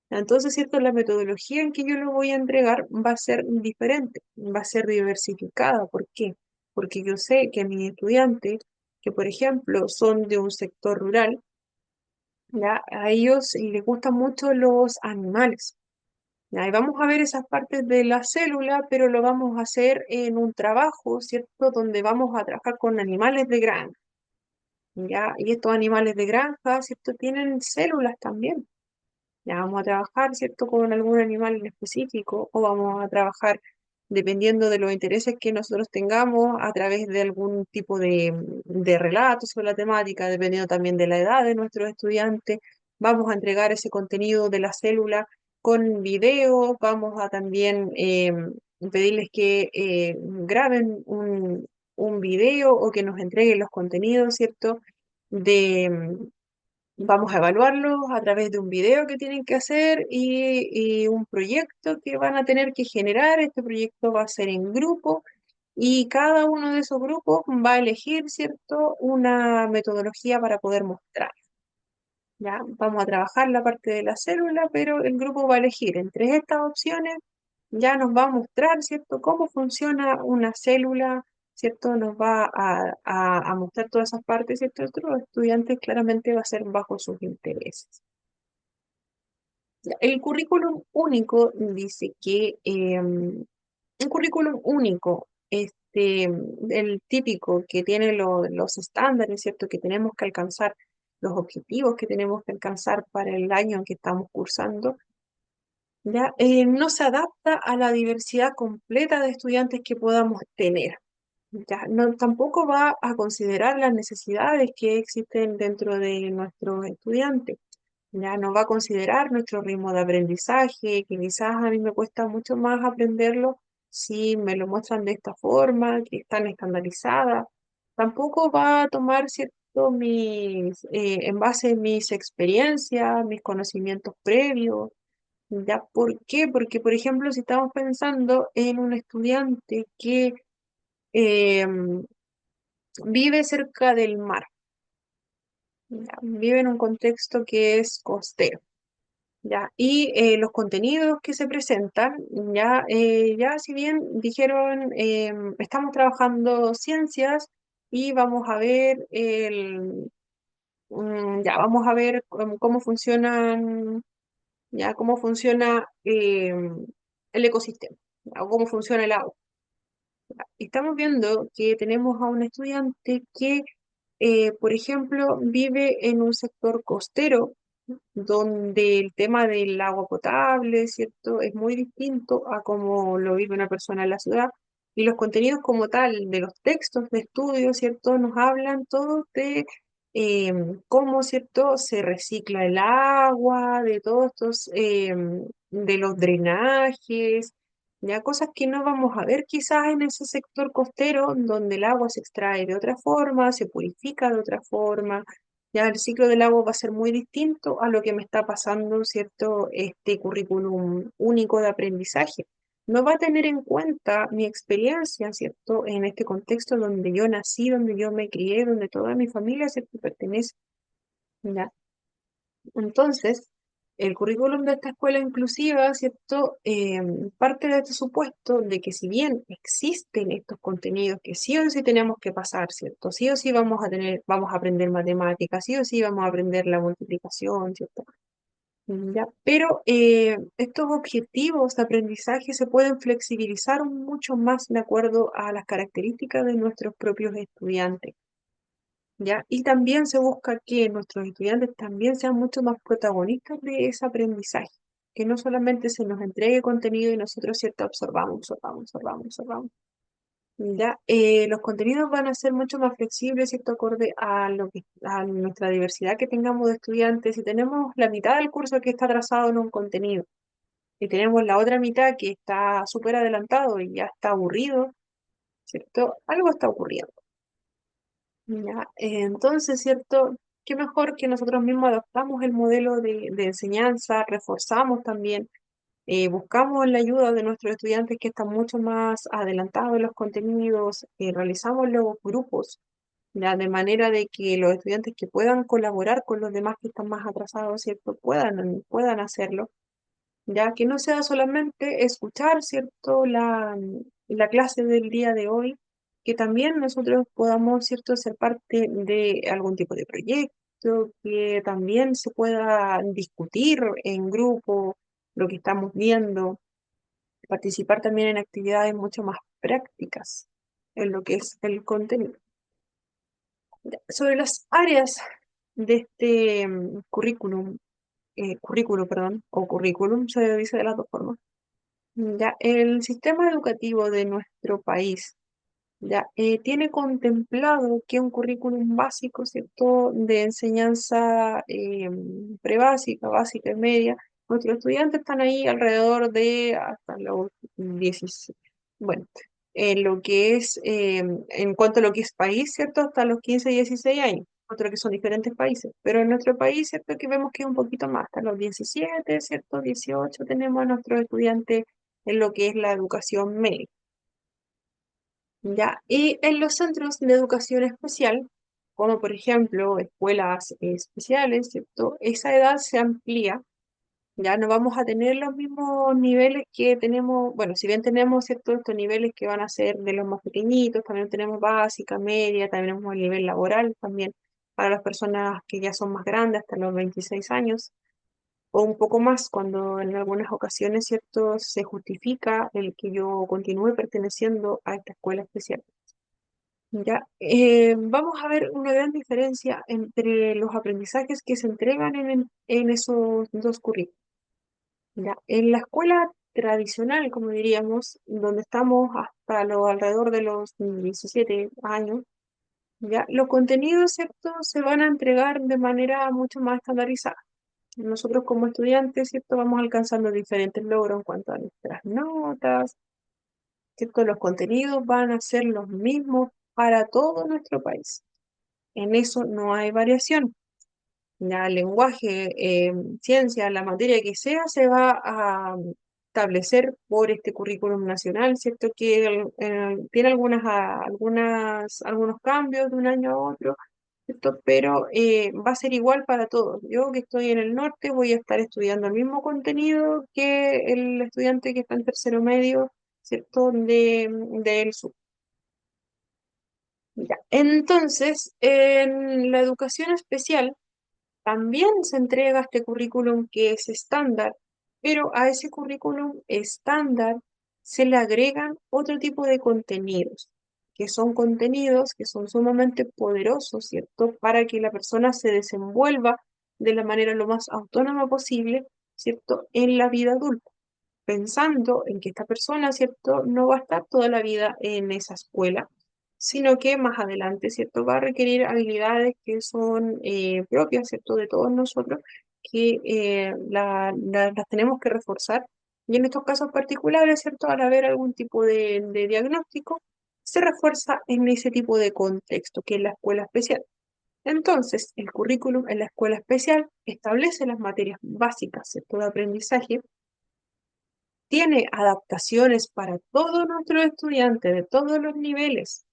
Entonces, ¿cierto? La metodología en que yo lo voy a entregar va a ser diferente, va a ser diversificada. ¿Por qué? Porque yo sé que mis estudiantes, que por ejemplo son de un sector rural, ¿ya? A ellos les gustan mucho los animales. ¿Ya? Y vamos a ver esas partes de la célula, pero lo vamos a hacer en un trabajo, ¿cierto? Donde vamos a trabajar con animales de granja, ¿ya? Y estos animales de granja, ¿cierto? Tienen células también. Ya vamos a trabajar, ¿cierto?, con algún animal en específico o vamos a trabajar dependiendo de los intereses que nosotros tengamos a través de algún tipo de relato sobre la temática, dependiendo también de la edad de nuestros estudiantes. Vamos a entregar ese contenido de la célula con video, vamos a también pedirles que graben un video o que nos entreguen los contenidos, ¿cierto? De, Vamos a evaluarlos a través de un video que tienen que hacer y un proyecto que van a tener que generar. Este proyecto va a ser en grupo y cada uno de esos grupos va a elegir, ¿cierto?, una metodología para poder mostrar. ¿Ya? Vamos a trabajar la parte de la célula, pero el grupo va a elegir entre estas opciones, ya nos va a mostrar, ¿cierto?, cómo funciona una célula, ¿cierto? Nos va a mostrar todas esas partes, ¿cierto? Otros estudiantes claramente va a ser bajo sus intereses. Ya, el currículum único dice que un currículum único, el típico que tiene los estándares, ¿cierto? Que tenemos que alcanzar, los objetivos que tenemos que alcanzar para el año en que estamos cursando, ¿ya? No se adapta a la diversidad completa de estudiantes que podamos tener. Ya, no, tampoco va a considerar las necesidades que existen dentro de nuestros estudiantes. Ya no va a considerar nuestro ritmo de aprendizaje, que quizás a mí me cuesta mucho más aprenderlo si me lo muestran de esta forma, que están estandarizadas. Tampoco va a tomar cierto en base a mis experiencias, mis conocimientos previos. ¿Ya? ¿Por qué? Porque, por ejemplo, si estamos pensando en un estudiante que em, vive cerca del mar, ¿ya? Vive en un contexto que es costero. ¿ya? Y los contenidos que se presentan, ya si bien dijeron, estamos trabajando ciencias y vamos a ver vamos a ver cómo funcionan, ya cómo funciona el ecosistema, ¿ya? O cómo funciona el agua. Estamos viendo que tenemos a un estudiante que, por ejemplo, vive en un sector costero donde el tema del agua potable, ¿cierto? Es muy distinto a cómo lo vive una persona en la ciudad. Y los contenidos como tal de los textos de estudio, ¿cierto? Nos hablan todos de cómo, ¿cierto? Se recicla el agua, de todos estos, de los drenajes, ya cosas que no vamos a ver quizás en ese sector costero donde el agua se extrae de otra forma, se purifica de otra forma. Ya el ciclo del agua va a ser muy distinto a lo que me está pasando, ¿cierto? Este currículum único de aprendizaje. No va a tener en cuenta mi experiencia, ¿cierto? En este contexto donde yo nací, donde yo me crié, donde toda mi familia, ¿cierto? Pertenece. ¿Ya? Entonces, el currículum de esta escuela inclusiva, ¿cierto? Parte de este supuesto de que si bien existen estos contenidos que sí o sí tenemos que pasar, ¿cierto? Sí o sí vamos a aprender matemáticas, sí o sí vamos a aprender la multiplicación, ¿cierto? ¿Ya? Pero estos objetivos de aprendizaje se pueden flexibilizar mucho más de acuerdo a las características de nuestros propios estudiantes. ¿Ya? Y también se busca que nuestros estudiantes también sean mucho más protagonistas de ese aprendizaje, que no solamente se nos entregue contenido y nosotros, ¿cierto? Absorbamos. ¿Ya? Los contenidos van a ser mucho más flexibles, ¿cierto? Acorde a a nuestra diversidad que tengamos de estudiantes. Si tenemos la mitad del curso que está atrasado en un contenido y tenemos la otra mitad que está súper adelantado y ya está aburrido, ¿cierto? Algo está ocurriendo. Ya, entonces, ¿cierto? Qué mejor que nosotros mismos adaptamos el modelo de enseñanza, reforzamos también, buscamos la ayuda de nuestros estudiantes que están mucho más adelantados en los contenidos, realizamos los grupos, ya, de manera de que los estudiantes que puedan colaborar con los demás que están más atrasados, ¿cierto? Puedan hacerlo, ya que no sea solamente escuchar, ¿cierto? La clase del día de hoy, que también nosotros podamos, ¿cierto?, ser parte de algún tipo de proyecto, que también se pueda discutir en grupo lo que estamos viendo, participar también en actividades mucho más prácticas en lo que es el contenido. Ya, sobre las áreas de este currículo, perdón, o currículum, se dice de las dos formas. Ya, el sistema educativo de nuestro país ya tiene contemplado que un currículum básico, ¿cierto?, de enseñanza prebásica, básica y media. Nuestros estudiantes están ahí alrededor de hasta los 16, bueno, en lo que es, en cuanto a lo que es país, ¿cierto?, hasta los 15, 16 años. Otro que son diferentes países, pero en nuestro país, ¿cierto?, que vemos que es un poquito más, hasta los 17, ¿cierto?, 18 tenemos a nuestros estudiantes en lo que es la educación media. ¿Ya? Y en los centros de educación especial, como por ejemplo escuelas especiales, ¿cierto? Esa edad se amplía, ya no vamos a tener los mismos niveles que tenemos, bueno, si bien tenemos, ¿cierto? Estos niveles que van a ser de los más pequeñitos, también tenemos básica, media, también tenemos el nivel laboral también para las personas que ya son más grandes, hasta los 26 años o un poco más cuando en algunas ocasiones, ¿cierto?, se justifica el que yo continúe perteneciendo a esta escuela especial. Ya, vamos a ver una gran diferencia entre los aprendizajes que se entregan en esos dos currículos. Ya, en la escuela tradicional, como diríamos, donde estamos hasta alrededor de los 17 años, ya, los contenidos, ¿cierto?, se van a entregar de manera mucho más estandarizada. Nosotros como estudiantes, ¿cierto?, vamos alcanzando diferentes logros en cuanto a nuestras notas, ¿cierto? Los contenidos van a ser los mismos para todo nuestro país. En eso no hay variación. Ya el lenguaje, ciencia, la materia que sea, se va a establecer por este currículum nacional, ¿cierto? Que tiene algunos cambios de un año a otro, ¿cierto? Pero va a ser igual para todos. Yo que estoy en el norte voy a estar estudiando el mismo contenido que el estudiante que está en tercero medio, ¿cierto? Del sur. Ya. Entonces, en la educación especial también se entrega este currículum que es estándar, pero a ese currículum estándar se le agregan otro tipo de contenidos que son sumamente poderosos, ¿cierto? Para que la persona se desenvuelva de la manera lo más autónoma posible, ¿cierto? En la vida adulta, pensando en que esta persona, ¿cierto? No va a estar toda la vida en esa escuela, sino que más adelante, ¿cierto? Va a requerir habilidades que son propias, ¿cierto? De todos nosotros, que las tenemos que reforzar. Y en estos casos particulares, ¿cierto? Al haber algún tipo de diagnóstico, se refuerza en ese tipo de contexto, que es la escuela especial. Entonces, el currículum en la escuela especial establece las materias básicas, ¿cierto? De aprendizaje, tiene adaptaciones para todos nuestros estudiantes de todos los niveles.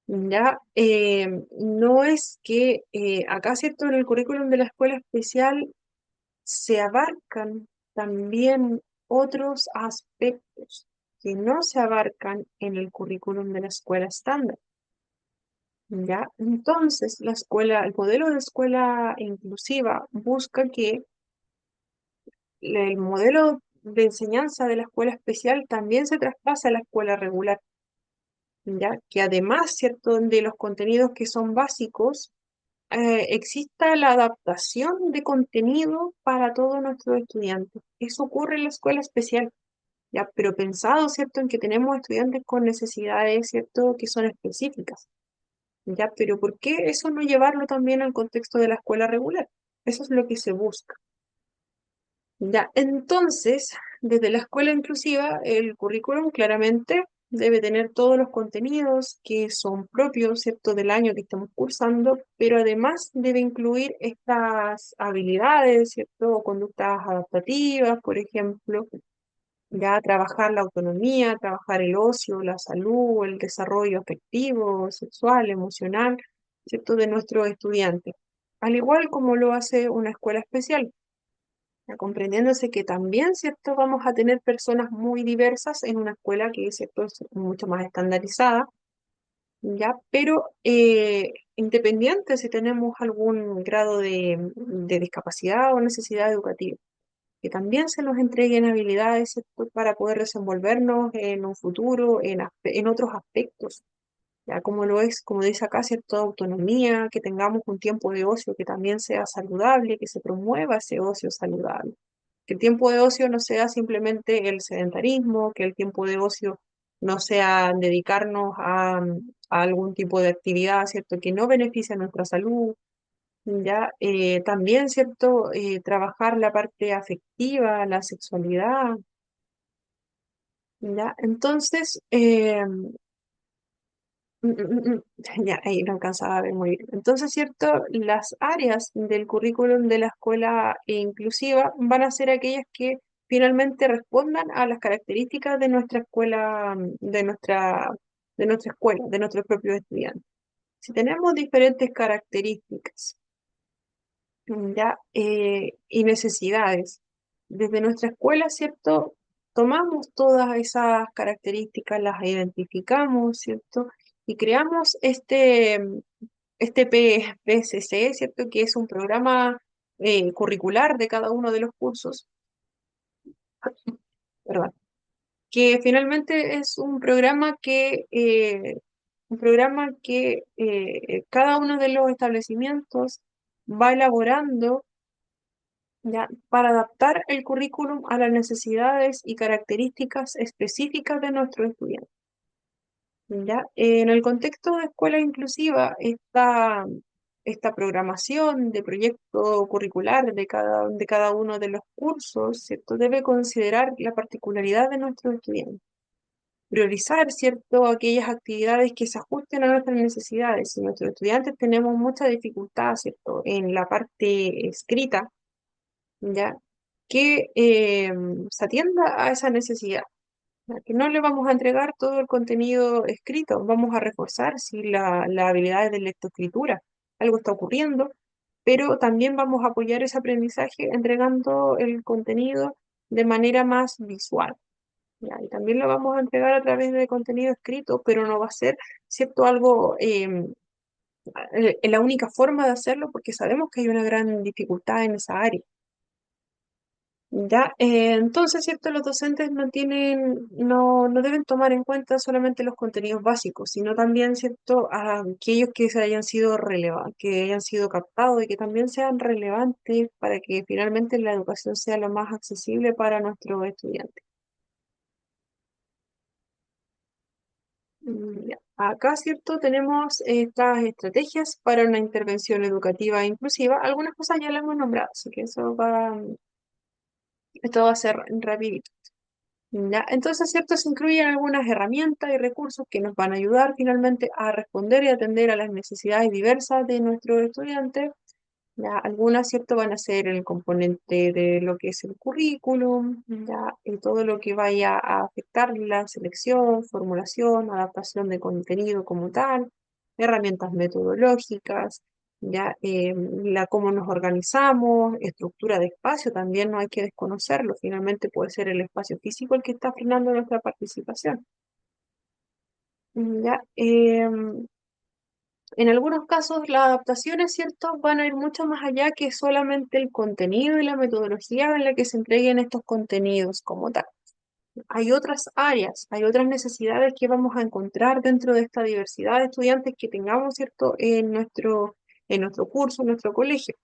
Ya, no es que acá, ¿cierto? En el currículum de la escuela especial se abarcan también otros aspectos que no se abarcan en el currículum de la escuela estándar. Ya, entonces el modelo de escuela inclusiva busca que el modelo de enseñanza de la escuela especial también se traspase a la escuela regular. ¿Ya? Que además, ¿cierto?, de los contenidos que son básicos, exista la adaptación de contenido para todos nuestros estudiantes. Eso ocurre en la escuela especial, ¿ya? Pero pensado, ¿cierto?, en que tenemos estudiantes con necesidades, ¿cierto?, que son específicas, ¿ya? Pero ¿por qué eso no llevarlo también al contexto de la escuela regular? Eso es lo que se busca. Ya, entonces, desde la escuela inclusiva, el currículum claramente debe tener todos los contenidos que son propios, ¿cierto?, del año que estamos cursando, pero además debe incluir estas habilidades, ¿cierto?, o conductas adaptativas, por ejemplo, ya trabajar la autonomía, trabajar el ocio, la salud, el desarrollo afectivo, sexual, emocional, ¿cierto?, de nuestros estudiantes, al igual como lo hace una escuela especial. Ya, comprendiéndose que también, ¿cierto? Vamos a tener personas muy diversas en una escuela que, ¿cierto?, es mucho más estandarizada, ¿ya? Pero independiente si tenemos algún grado de discapacidad o necesidad educativa, que también se nos entreguen habilidades, ¿cierto?, para poder desenvolvernos en un futuro, en otros aspectos, ya como lo es, como dice acá, cierta autonomía, que tengamos un tiempo de ocio que también sea saludable, que se promueva ese ocio saludable, que el tiempo de ocio no sea simplemente el sedentarismo, que el tiempo de ocio no sea dedicarnos a algún tipo de actividad, ¿cierto?, que no beneficia nuestra salud, ya, también, ¿cierto?, trabajar la parte afectiva, la sexualidad, ya, entonces, ya, ahí no alcanzaba a ver muy bien. Entonces, ¿cierto? Las áreas del currículum de la escuela inclusiva van a ser aquellas que finalmente respondan a las características de nuestra escuela, de nuestra escuela, de nuestros propios estudiantes. Si tenemos diferentes características, ya, y necesidades, desde nuestra escuela, ¿cierto? Tomamos todas esas características, las identificamos, ¿cierto? Y creamos este PSC, ¿cierto? Que es un programa curricular de cada uno de los cursos, perdón, que finalmente es un programa que cada uno de los establecimientos va elaborando, ya, para adaptar el currículum a las necesidades y características específicas de nuestros estudiantes. ¿Ya? En el contexto de escuela inclusiva, esta programación de proyecto curricular de cada uno de los cursos, ¿cierto? Debe considerar la particularidad de nuestros estudiantes, priorizar, ¿cierto?, aquellas actividades que se ajusten a nuestras necesidades. Si nuestros estudiantes tenemos mucha dificultad, ¿cierto?, en la parte escrita, ¿ya? Que se atienda a esa necesidad. Ya que no le vamos a entregar todo el contenido escrito, vamos a reforzar sí, las habilidades de lectoescritura, algo está ocurriendo, pero también vamos a apoyar ese aprendizaje entregando el contenido de manera más visual. ¿Ya? Y también lo vamos a entregar a través de contenido escrito, pero no va a ser, ¿cierto? Algo, la única forma de hacerlo porque sabemos que hay una gran dificultad en esa área. Ya, entonces, ¿cierto? Los docentes no deben tomar en cuenta solamente los contenidos básicos, sino también, ¿cierto? Aquellos que se hayan sido relevantes, que hayan sido captados y que también sean relevantes para que finalmente la educación sea lo más accesible para nuestros estudiantes. Ya. Acá, ¿cierto? Tenemos estas estrategias para una intervención educativa inclusiva. Algunas cosas ya las hemos nombrado, así que esto va a ser rapidito. ¿Ya? Entonces, ¿cierto? Se incluyen algunas herramientas y recursos que nos van a ayudar finalmente a responder y atender a las necesidades diversas de nuestros estudiantes. Ya, algunas, ¿cierto? Van a ser el componente de lo que es el currículum, ya, y todo lo que vaya a afectar la selección, formulación, adaptación de contenido como tal, herramientas metodológicas, ya, cómo nos organizamos, estructura de espacio, también no hay que desconocerlo, finalmente puede ser el espacio físico el que está frenando nuestra participación. Ya, en algunos casos, las adaptaciones, ¿cierto?, van a ir mucho más allá que solamente el contenido y la metodología en la que se entreguen estos contenidos como tal. Hay otras áreas, hay otras necesidades que vamos a encontrar dentro de esta diversidad de estudiantes que tengamos, ¿cierto?, en nuestro curso, en nuestro colegio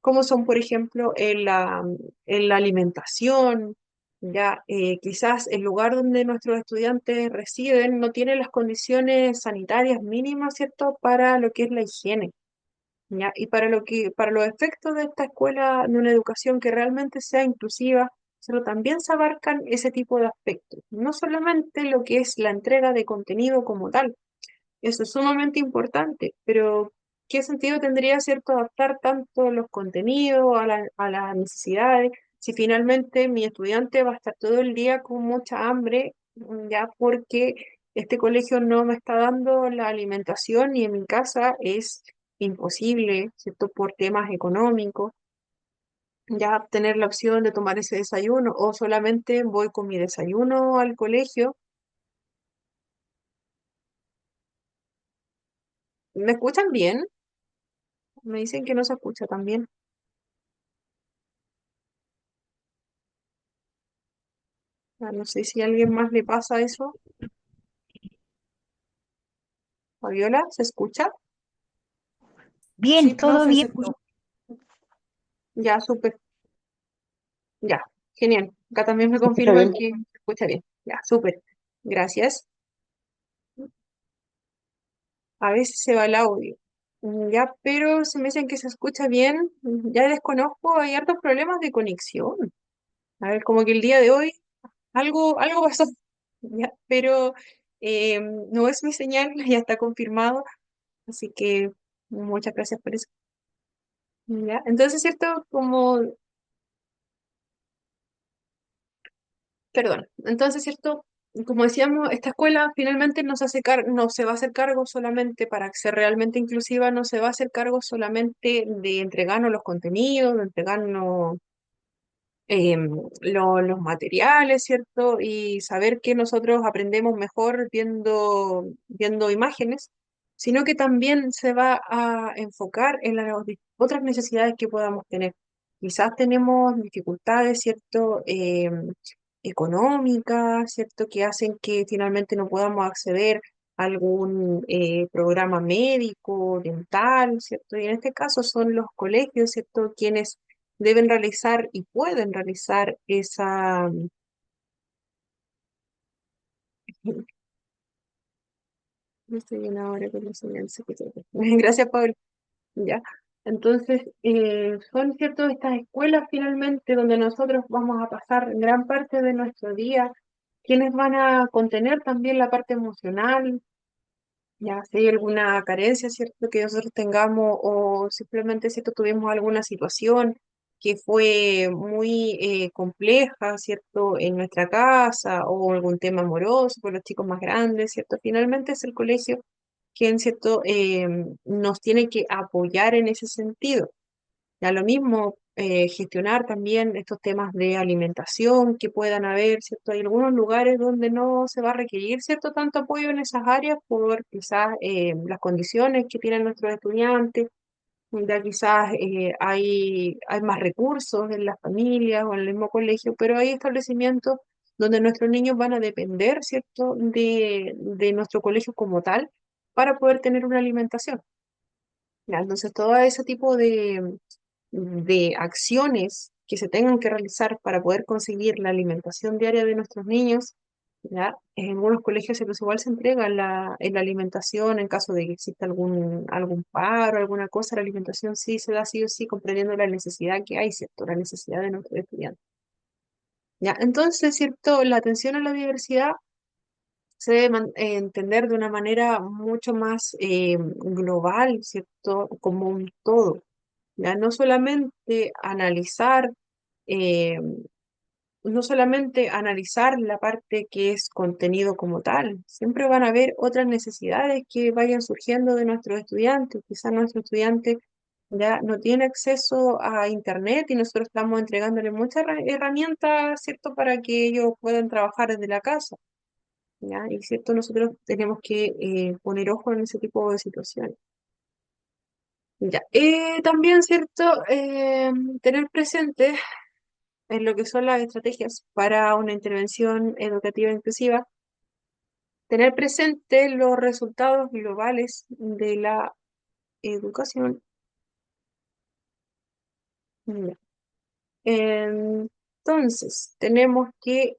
como son, por ejemplo, en la alimentación, ya quizás el lugar donde nuestros estudiantes residen no tiene las condiciones sanitarias mínimas, ¿cierto?, para lo que es la higiene, ¿ya? Y para los efectos de esta escuela, de una educación que realmente sea inclusiva, pero también se abarcan ese tipo de aspectos, no solamente lo que es la entrega de contenido como tal, eso es sumamente importante, pero ¿qué sentido tendría, cierto, adaptar tanto los contenidos a las necesidades si finalmente mi estudiante va a estar todo el día con mucha hambre, ya porque este colegio no me está dando la alimentación y en mi casa es imposible, ¿cierto? Por temas económicos, ya tener la opción de tomar ese desayuno o solamente voy con mi desayuno al colegio. ¿Me escuchan bien? Me dicen que no se escucha tan bien. No sé si a alguien más le pasa eso. Fabiola, ¿se escucha? Sí, Bien, todo profe, se bien. escucha. Ya, súper. Ya, genial. Acá también me ¿Se escucha confirman bien? que se escucha bien. Ya, súper. Gracias. A veces se va el audio. Ya, pero se me dicen que se escucha bien. Ya desconozco, hay hartos problemas de conexión. A ver, como que el día de hoy algo pasó. Ya, pero no es mi señal, ya está confirmado. Así que muchas gracias por eso. Ya, entonces, ¿cierto? Perdón, entonces, ¿cierto? Como decíamos, esta escuela finalmente no se va a hacer cargo solamente para ser realmente inclusiva, no se va a hacer cargo solamente de entregarnos los contenidos, de entregarnos los materiales, ¿cierto? Y saber que nosotros aprendemos mejor viendo imágenes, sino que también se va a enfocar en las otras necesidades que podamos tener. Quizás tenemos dificultades, ¿cierto? Económicas, ¿cierto? Que hacen que finalmente no podamos acceder a algún programa médico, dental, ¿cierto? Y en este caso son los colegios, ¿cierto? Quienes deben realizar y pueden realizar esa... No estoy bien ahora con la señal, se escucha bien. Gracias, Pablo. Ya. Entonces, son ciertas estas escuelas finalmente donde nosotros vamos a pasar gran parte de nuestro día, quienes van a contener también la parte emocional, ya si hay alguna carencia, ¿cierto? Que nosotros tengamos o simplemente, ¿cierto? Tuvimos alguna situación que fue muy compleja, ¿cierto? En nuestra casa o algún tema amoroso con los chicos más grandes, ¿cierto? Finalmente es el colegio quien, ¿cierto? Nos tiene que apoyar en ese sentido. Ya lo mismo, gestionar también estos temas de alimentación que puedan haber, ¿cierto? Hay algunos lugares donde no se va a requerir, ¿cierto? Tanto apoyo en esas áreas por quizás las condiciones que tienen nuestros estudiantes, ya quizás hay más recursos en las familias o en el mismo colegio, pero hay establecimientos donde nuestros niños van a depender, ¿cierto? De nuestro colegio como tal para poder tener una alimentación. Ya, entonces, todo ese tipo de acciones que se tengan que realizar para poder conseguir la alimentación diaria de nuestros niños, ¿ya? En algunos colegios igual se entrega la alimentación en caso de que exista algún paro, alguna cosa, la alimentación sí se da sí o sí, comprendiendo la necesidad que hay, ¿cierto? La necesidad de nuestros estudiantes. ¿Ya? Entonces, ¿cierto? La atención a la diversidad se debe entender de una manera mucho más global, ¿cierto? Como un todo. ¿Ya? Eh, no solamente analizar la parte que es contenido como tal, siempre van a haber otras necesidades que vayan surgiendo de nuestros estudiantes. Quizás nuestro estudiante ya no tiene acceso a internet y nosotros estamos entregándole muchas herramientas, ¿cierto?, para que ellos puedan trabajar desde la casa. ¿Ya? Y cierto, nosotros tenemos que poner ojo en ese tipo de situaciones. Ya. También, ¿cierto? Tener presente en lo que son las estrategias para una intervención educativa inclusiva, tener presente los resultados globales de la educación. Ya. Entonces, tenemos que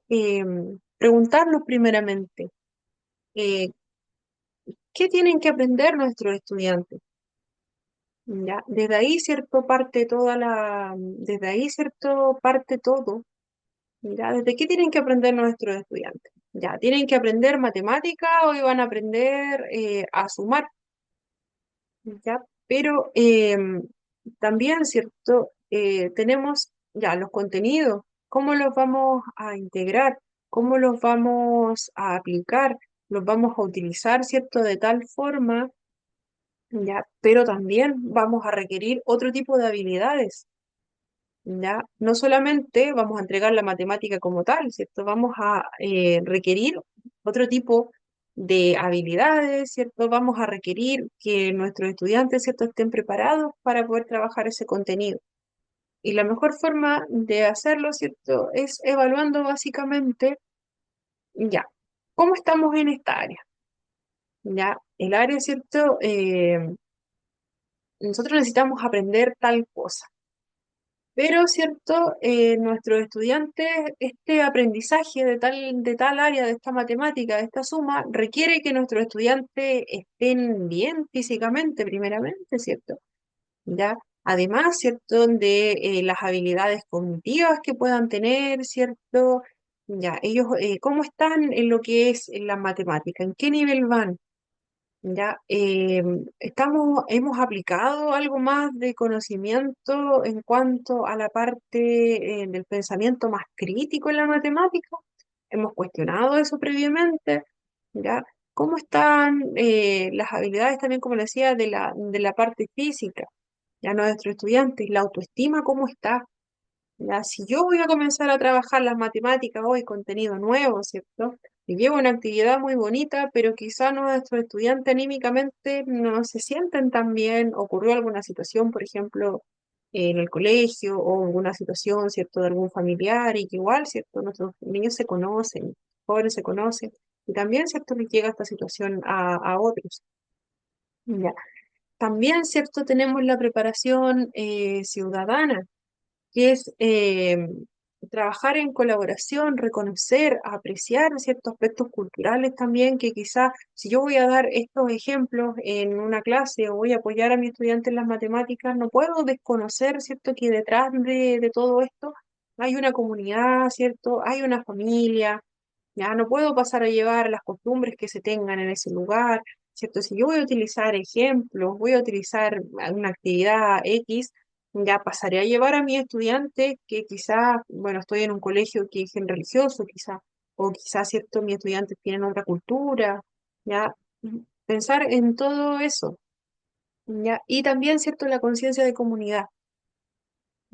preguntarnos primeramente, eh, ¿qué tienen que aprender nuestros estudiantes? ¿Ya? Desde ahí, cierto, parte todo. ¿Ya? ¿Desde qué tienen que aprender nuestros estudiantes? ¿Ya? ¿Tienen que aprender matemática o iban a aprender a sumar? ¿Ya? Pero también, ¿cierto? Tenemos ya los contenidos, ¿cómo los vamos a integrar? ¿Cómo los vamos a aplicar? ¿Los vamos a utilizar, ¿cierto? De tal forma, ¿ya? Pero también vamos a requerir otro tipo de habilidades. ¿Ya? No solamente vamos a entregar la matemática como tal, ¿cierto? Vamos a requerir otro tipo de habilidades, ¿cierto? Vamos a requerir que nuestros estudiantes, ¿cierto?, estén preparados para poder trabajar ese contenido. Y la mejor forma de hacerlo, ¿cierto?, es evaluando básicamente, ya, ¿cómo estamos en esta área? Ya, el área, ¿cierto? Nosotros necesitamos aprender tal cosa. Pero, ¿cierto? Nuestros estudiantes, este aprendizaje de tal área, de esta matemática, de esta suma, requiere que nuestros estudiantes estén bien físicamente, primeramente, ¿cierto? ¿Ya? Además, ¿cierto? De las habilidades cognitivas que puedan tener, ¿cierto? Ya, ellos, ¿cómo están en lo que es en la matemática? ¿En qué nivel van? Ya, hemos aplicado algo más de conocimiento en cuanto a la parte del pensamiento más crítico en la matemática. Hemos cuestionado eso previamente, ¿ya? ¿Cómo están las habilidades también, como le decía, de la parte física? Ya nuestros estudiantes, la autoestima, ¿cómo está? Ya, si yo voy a comenzar a trabajar las matemáticas hoy, contenido nuevo, ¿cierto? Y llevo una actividad muy bonita, pero quizá nuestros estudiantes anímicamente no se sienten tan bien, ocurrió alguna situación, por ejemplo, en el colegio, o alguna situación, ¿cierto?, de algún familiar, y que igual, ¿cierto?, nuestros niños se conocen, jóvenes se conocen, y también, ¿cierto?, les llega esta situación a otros. Ya. También, ¿cierto?, tenemos la preparación ciudadana que es trabajar en colaboración, reconocer, apreciar ciertos aspectos culturales también, que quizás si yo voy a dar estos ejemplos en una clase o voy a apoyar a mi estudiante en las matemáticas, no puedo desconocer, ¿cierto?, que detrás de todo esto hay una comunidad, ¿cierto? Hay una familia, ya no puedo pasar a llevar las costumbres que se tengan en ese lugar, ¿cierto? Si yo voy a utilizar ejemplos, voy a utilizar una actividad X, ya pasaré a llevar a mi estudiante que quizás, bueno, estoy en un colegio que es religioso, quizás, o quizás, ¿cierto?, mis estudiantes tienen otra cultura, ¿ya? pensar en todo eso, ¿ya? Y también, ¿cierto?, la conciencia de comunidad.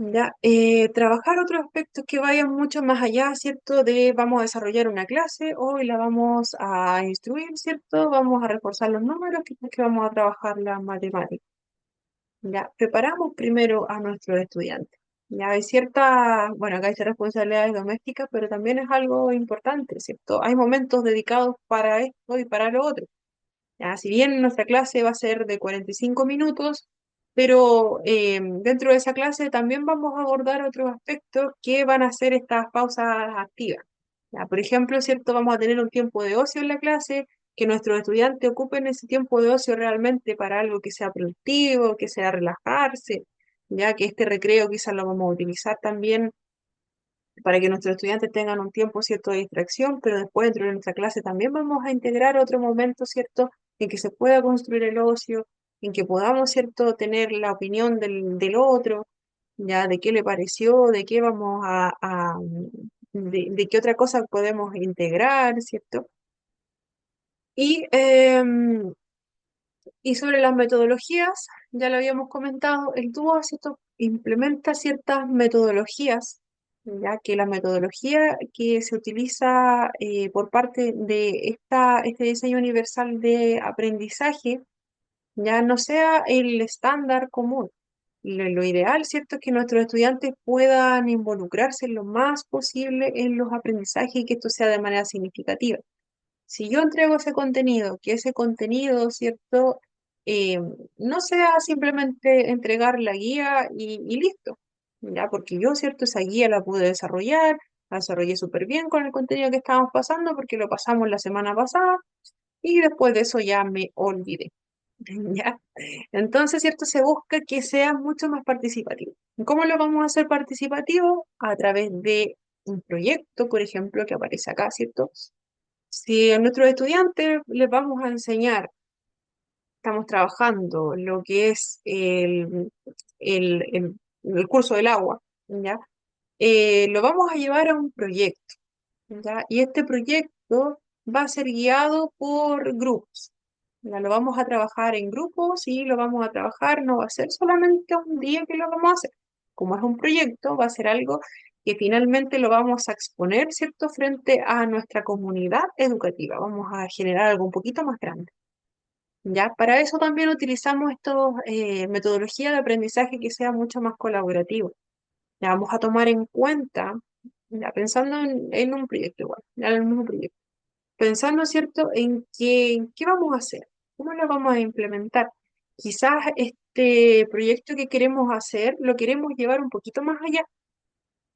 ¿Ya? Trabajar otros aspectos que vayan mucho más allá, ¿cierto? De vamos a desarrollar una clase, hoy la vamos a instruir, ¿cierto? Vamos a reforzar los números, quizás que vamos a trabajar la matemática. ¿Ya? Preparamos primero a nuestros estudiantes. Ya hay ciertas, bueno, acá hay responsabilidades domésticas, pero también es algo importante, ¿cierto? Hay momentos dedicados para esto y para lo otro. Ya, si bien nuestra clase va a ser de 45 minutos, pero dentro de esa clase también vamos a abordar otros aspectos que van a ser estas pausas activas. Ya, por ejemplo, ¿cierto? Vamos a tener un tiempo de ocio en la clase, que nuestros estudiantes ocupen ese tiempo de ocio realmente para algo que sea productivo, que sea relajarse, ya que este recreo quizás lo vamos a utilizar también para que nuestros estudiantes tengan un tiempo, ¿cierto?, de distracción, pero después dentro de nuestra clase también vamos a integrar otro momento, ¿cierto?, en que se pueda construir el ocio, en que podamos, ¿cierto?, tener la opinión del otro, ya de qué le pareció, de qué vamos de qué otra cosa podemos integrar, ¿cierto? Y, y sobre las metodologías, ya lo habíamos comentado, el dúo, ¿cierto?, implementa ciertas metodologías, ya que la metodología que se utiliza por parte de este diseño universal de aprendizaje ya no sea el estándar común. Lo ideal, ¿cierto?, es que nuestros estudiantes puedan involucrarse lo más posible en los aprendizajes y que esto sea de manera significativa. Si yo entrego ese contenido, que ese contenido, ¿cierto? Eh, no sea simplemente entregar la guía y listo, ¿ya? Porque yo, ¿cierto? Esa guía la pude desarrollar, la desarrollé súper bien con el contenido que estábamos pasando porque lo pasamos la semana pasada y después de eso ya me olvidé, ¿ya? Entonces, ¿cierto? Se busca que sea mucho más participativo. ¿Cómo lo vamos a hacer participativo? A través de un proyecto, por ejemplo, que aparece acá, ¿cierto? Si a nuestros estudiantes les vamos a enseñar, estamos trabajando lo que es el curso del agua, ¿ya? Lo vamos a llevar a un proyecto, ¿ya? Y este proyecto va a ser guiado por grupos, ¿ya? Lo vamos a trabajar en grupos y lo vamos a trabajar, no va a ser solamente un día que lo vamos a hacer. Como es un proyecto, va a ser algo que finalmente lo vamos a exponer, ¿cierto?, frente a nuestra comunidad educativa. Vamos a generar algo un poquito más grande. ¿Ya? Para eso también utilizamos estos metodología de aprendizaje que sea mucho más colaborativo. Ya vamos a tomar en cuenta, ya pensando en un proyecto igual, ya en el mismo proyecto, pensando, ¿cierto?, en qué vamos a hacer, cómo lo vamos a implementar. Quizás este proyecto que queremos hacer lo queremos llevar un poquito más allá.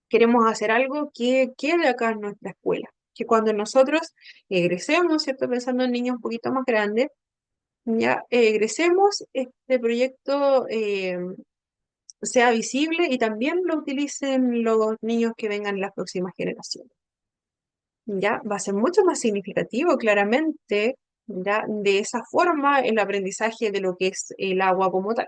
Queremos hacer algo que quede acá en nuestra escuela, que cuando nosotros egresemos, ¿cierto?, pensando en niños un poquito más grandes, ya egresemos, este proyecto sea visible y también lo utilicen los niños que vengan en las próximas generaciones. Ya va a ser mucho más significativo, claramente, ya de esa forma el aprendizaje de lo que es el agua como tal.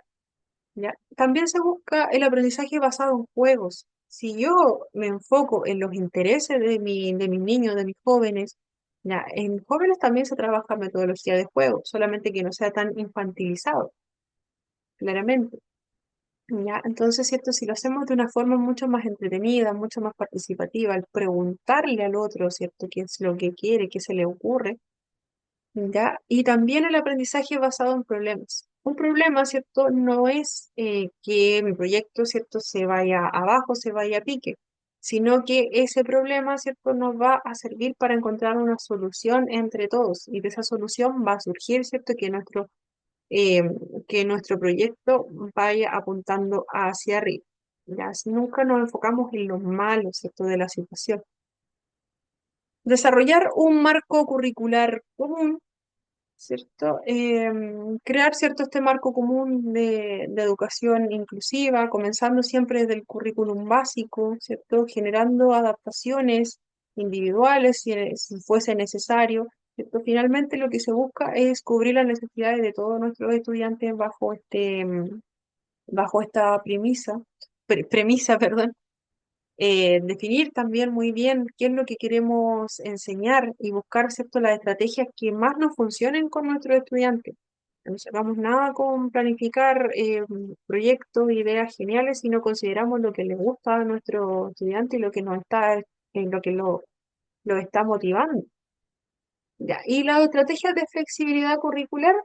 ¿Ya? También se busca el aprendizaje basado en juegos. Si yo me enfoco en los intereses de mis niños, de mis jóvenes, ya, en jóvenes también se trabaja metodología de juego, solamente que no sea tan infantilizado, claramente. ¿Ya? Entonces, ¿cierto? Si lo hacemos de una forma mucho más entretenida, mucho más participativa, al preguntarle al otro, ¿cierto?, qué es lo que quiere, qué se le ocurre, ¿ya? Y también el aprendizaje basado en problemas. Un problema, ¿cierto? No es que mi proyecto, ¿cierto?, se vaya abajo, se vaya a pique, sino que ese problema, ¿cierto?, nos va a servir para encontrar una solución entre todos y de esa solución va a surgir, ¿cierto?, eh, que nuestro proyecto vaya apuntando hacia arriba. ¿Ya? Si nunca nos enfocamos en lo malo, ¿cierto?, de la situación. Desarrollar un marco curricular común, ¿cierto? Crear, ¿cierto?, este marco común de educación inclusiva, comenzando siempre desde el currículum básico, ¿cierto? Generando adaptaciones individuales si fuese necesario, ¿cierto? Finalmente lo que se busca es cubrir las necesidades de todos nuestros estudiantes bajo esta premisa, perdón. definir también muy bien qué es lo que queremos enseñar y buscar, ¿cierto?, las estrategias que más nos funcionen con nuestros estudiantes. No sacamos nada con planificar proyectos, ideas geniales, si no consideramos lo que les gusta a nuestro estudiante y lo que nos está, en lo que lo está motivando. Ya, y las estrategias de flexibilidad curricular,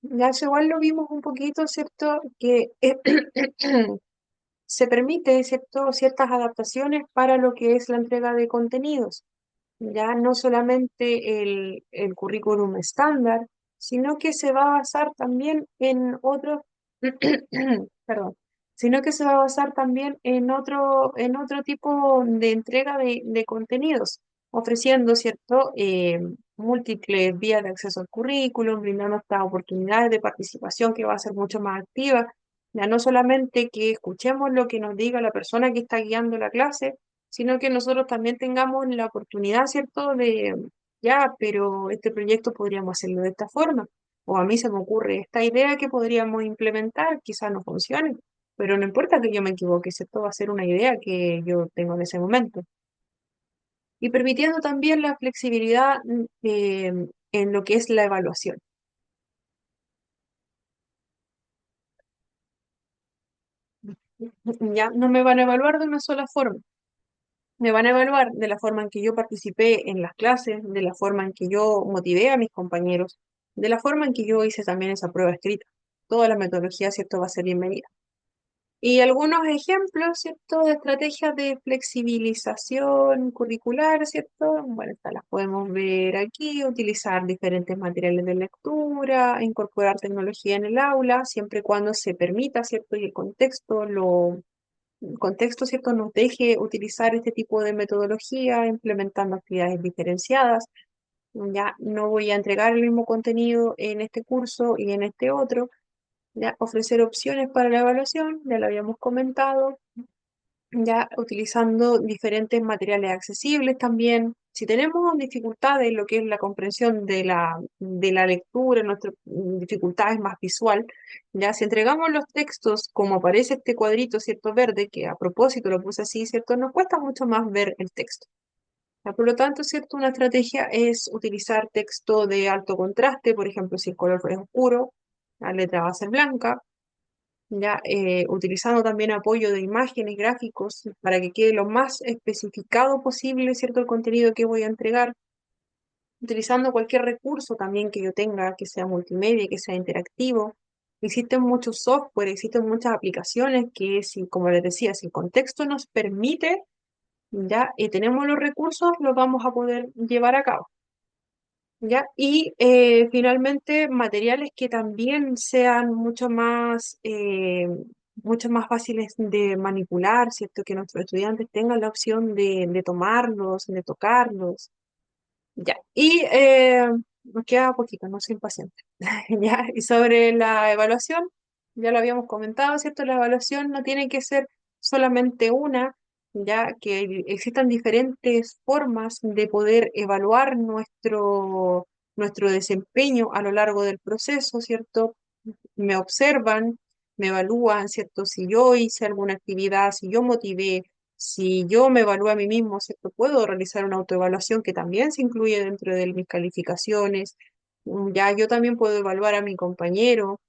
ya eso igual lo vimos un poquito, ¿cierto? Que se permite, ¿cierto?, ciertas adaptaciones para lo que es la entrega de contenidos. Ya no solamente el currículum estándar, sino que se va a basar también en otros, perdón, sino que se va a basar también en otro tipo de entrega de contenidos, ofreciendo, ¿cierto?, múltiples vías de acceso al currículum, brindando estas oportunidades de participación que va a ser mucho más activa. Ya no solamente que escuchemos lo que nos diga la persona que está guiando la clase, sino que nosotros también tengamos la oportunidad, ¿cierto?, de, ya, pero este proyecto podríamos hacerlo de esta forma, o a mí se me ocurre esta idea que podríamos implementar, quizás no funcione, pero no importa que yo me equivoque, ¿cierto? Va a ser una idea que yo tengo en ese momento. Y permitiendo también la flexibilidad en lo que es la evaluación. Ya no me van a evaluar de una sola forma. Me van a evaluar de la forma en que yo participé en las clases, de la forma en que yo motivé a mis compañeros, de la forma en que yo hice también esa prueba escrita. Toda la metodología, ¿cierto?, va a ser bienvenida. Y algunos ejemplos, ¿cierto?, de estrategias de flexibilización curricular, ¿cierto? Bueno, estas las podemos ver aquí, utilizar diferentes materiales de lectura, incorporar tecnología en el aula, siempre y cuando se permita, ¿cierto? Y el contexto, ¿cierto?, nos deje utilizar este tipo de metodología, implementando actividades diferenciadas. Ya no voy a entregar el mismo contenido en este curso y en este otro. Ya ofrecer opciones para la evaluación, ya lo habíamos comentado, ya utilizando diferentes materiales accesibles también. Si tenemos dificultades en lo que es la comprensión de la lectura, nuestra dificultad es más visual, ya si entregamos los textos como aparece este cuadrito, ¿cierto? Verde, que a propósito lo puse así, ¿cierto? Nos cuesta mucho más ver el texto. Ya, por lo tanto, ¿cierto? Una estrategia es utilizar texto de alto contraste, por ejemplo, si el color es oscuro, la letra va a ser blanca, ya utilizando también apoyo de imágenes, gráficos, para que quede lo más especificado posible, ¿cierto?, el contenido que voy a entregar, utilizando cualquier recurso también que yo tenga, que sea multimedia, que sea interactivo. Existen muchos software, existen muchas aplicaciones que, si, como les decía, si el contexto nos permite, ya tenemos los recursos, los vamos a poder llevar a cabo. ¿Ya? Y finalmente materiales que también sean mucho más fáciles de manipular, ¿cierto? Que nuestros estudiantes tengan la opción de tomarlos, de tocarlos. Ya. Y nos queda poquito, no soy impaciente. ¿Ya? Y sobre la evaluación, ya lo habíamos comentado, ¿cierto? La evaluación no tiene que ser solamente una, ya que existan diferentes formas de poder evaluar nuestro desempeño a lo largo del proceso, ¿cierto? Me observan, me evalúan, ¿cierto? Si yo hice alguna actividad, si yo motivé, si yo me evalúo a mí mismo, ¿cierto? Puedo realizar una autoevaluación que también se incluye dentro de mis calificaciones. Ya yo también puedo evaluar a mi compañero,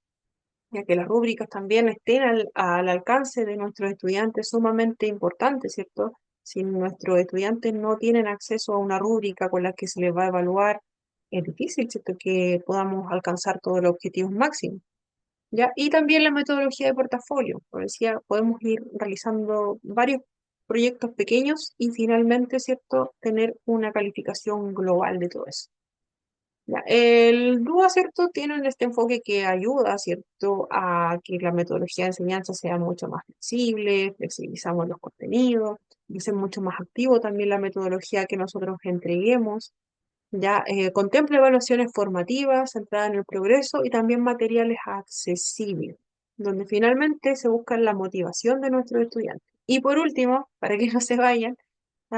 ya que las rúbricas también estén al alcance de nuestros estudiantes, sumamente importante, ¿cierto? Si nuestros estudiantes no tienen acceso a una rúbrica con la que se les va a evaluar, es difícil, ¿cierto?, que podamos alcanzar todos los objetivos máximos. ¿Ya? Y también la metodología de portafolio. Como decía, podemos ir realizando varios proyectos pequeños y finalmente, ¿cierto?, tener una calificación global de todo eso. Ya, el DUA, ¿cierto?, tiene este enfoque que ayuda, ¿cierto?, a que la metodología de enseñanza sea mucho más flexible, flexibilizamos los contenidos, y es mucho más activo también la metodología que nosotros entreguemos. Ya contempla evaluaciones formativas centradas en el progreso y también materiales accesibles, donde finalmente se busca la motivación de nuestros estudiantes. Y por último, para que no se vayan,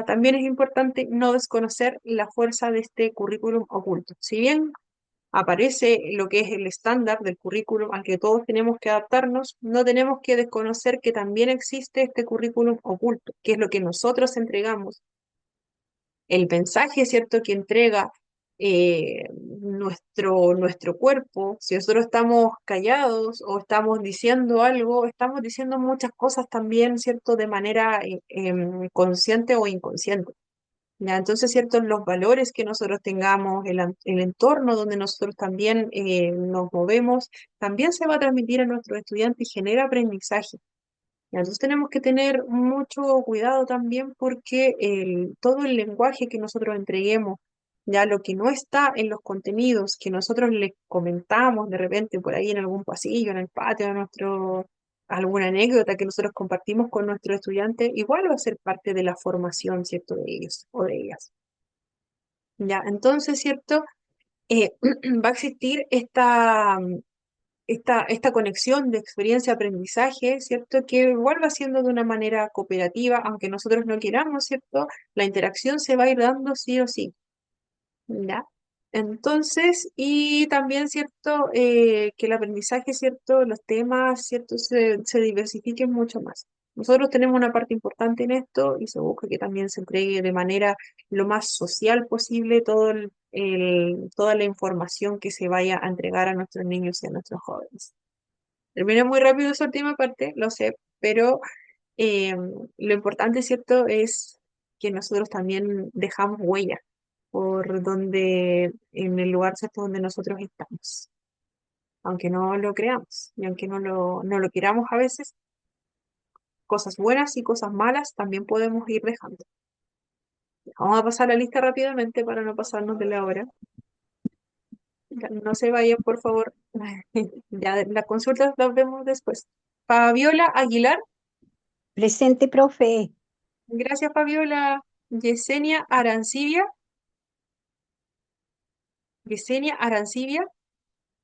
también es importante no desconocer la fuerza de este currículum oculto. Si bien aparece lo que es el estándar del currículum al que todos tenemos que adaptarnos, no tenemos que desconocer que también existe este currículum oculto, que es lo que nosotros entregamos, el mensaje, ¿cierto?, que entrega nuestro cuerpo. Si nosotros estamos callados o estamos diciendo algo, estamos diciendo muchas cosas también, ¿cierto?, de manera consciente o inconsciente. ¿Ya? Entonces, ¿cierto?, los valores que nosotros tengamos, el entorno donde nosotros también nos movemos, también se va a transmitir a nuestros estudiantes y genera aprendizaje. Ya, entonces tenemos que tener mucho cuidado también porque todo el lenguaje que nosotros entreguemos, ya lo que no está en los contenidos que nosotros les comentamos de repente por ahí en algún pasillo, en el patio de alguna anécdota que nosotros compartimos con nuestros estudiantes, igual va a ser parte de la formación, ¿cierto?, de ellos o de ellas. Ya, entonces, ¿cierto? Va a existir esta conexión de experiencia-aprendizaje, ¿cierto? Que vuelva siendo de una manera cooperativa, aunque nosotros no queramos, ¿cierto? La interacción se va a ir dando sí o sí, ¿ya? Entonces, y también, ¿cierto? Que el aprendizaje, ¿cierto? Los temas, ¿cierto? Se diversifiquen mucho más. Nosotros tenemos una parte importante en esto y se busca que también se entregue de manera lo más social posible toda la información que se vaya a entregar a nuestros niños y a nuestros jóvenes. Terminé muy rápido esa última parte, lo sé, pero eh, lo importante, ¿cierto?, es que nosotros también dejamos huella por en el lugar, ¿cierto?, donde nosotros estamos. Aunque no lo creamos y aunque no lo queramos a veces, cosas buenas y cosas malas también podemos ir dejando. Vamos a pasar la lista rápidamente para no pasarnos de la hora. Ya, no se vayan, por favor. Ya las consultas las vemos después. Fabiola Aguilar. Presente, profe. Gracias, Fabiola. Yesenia Arancibia. Yesenia Arancibia.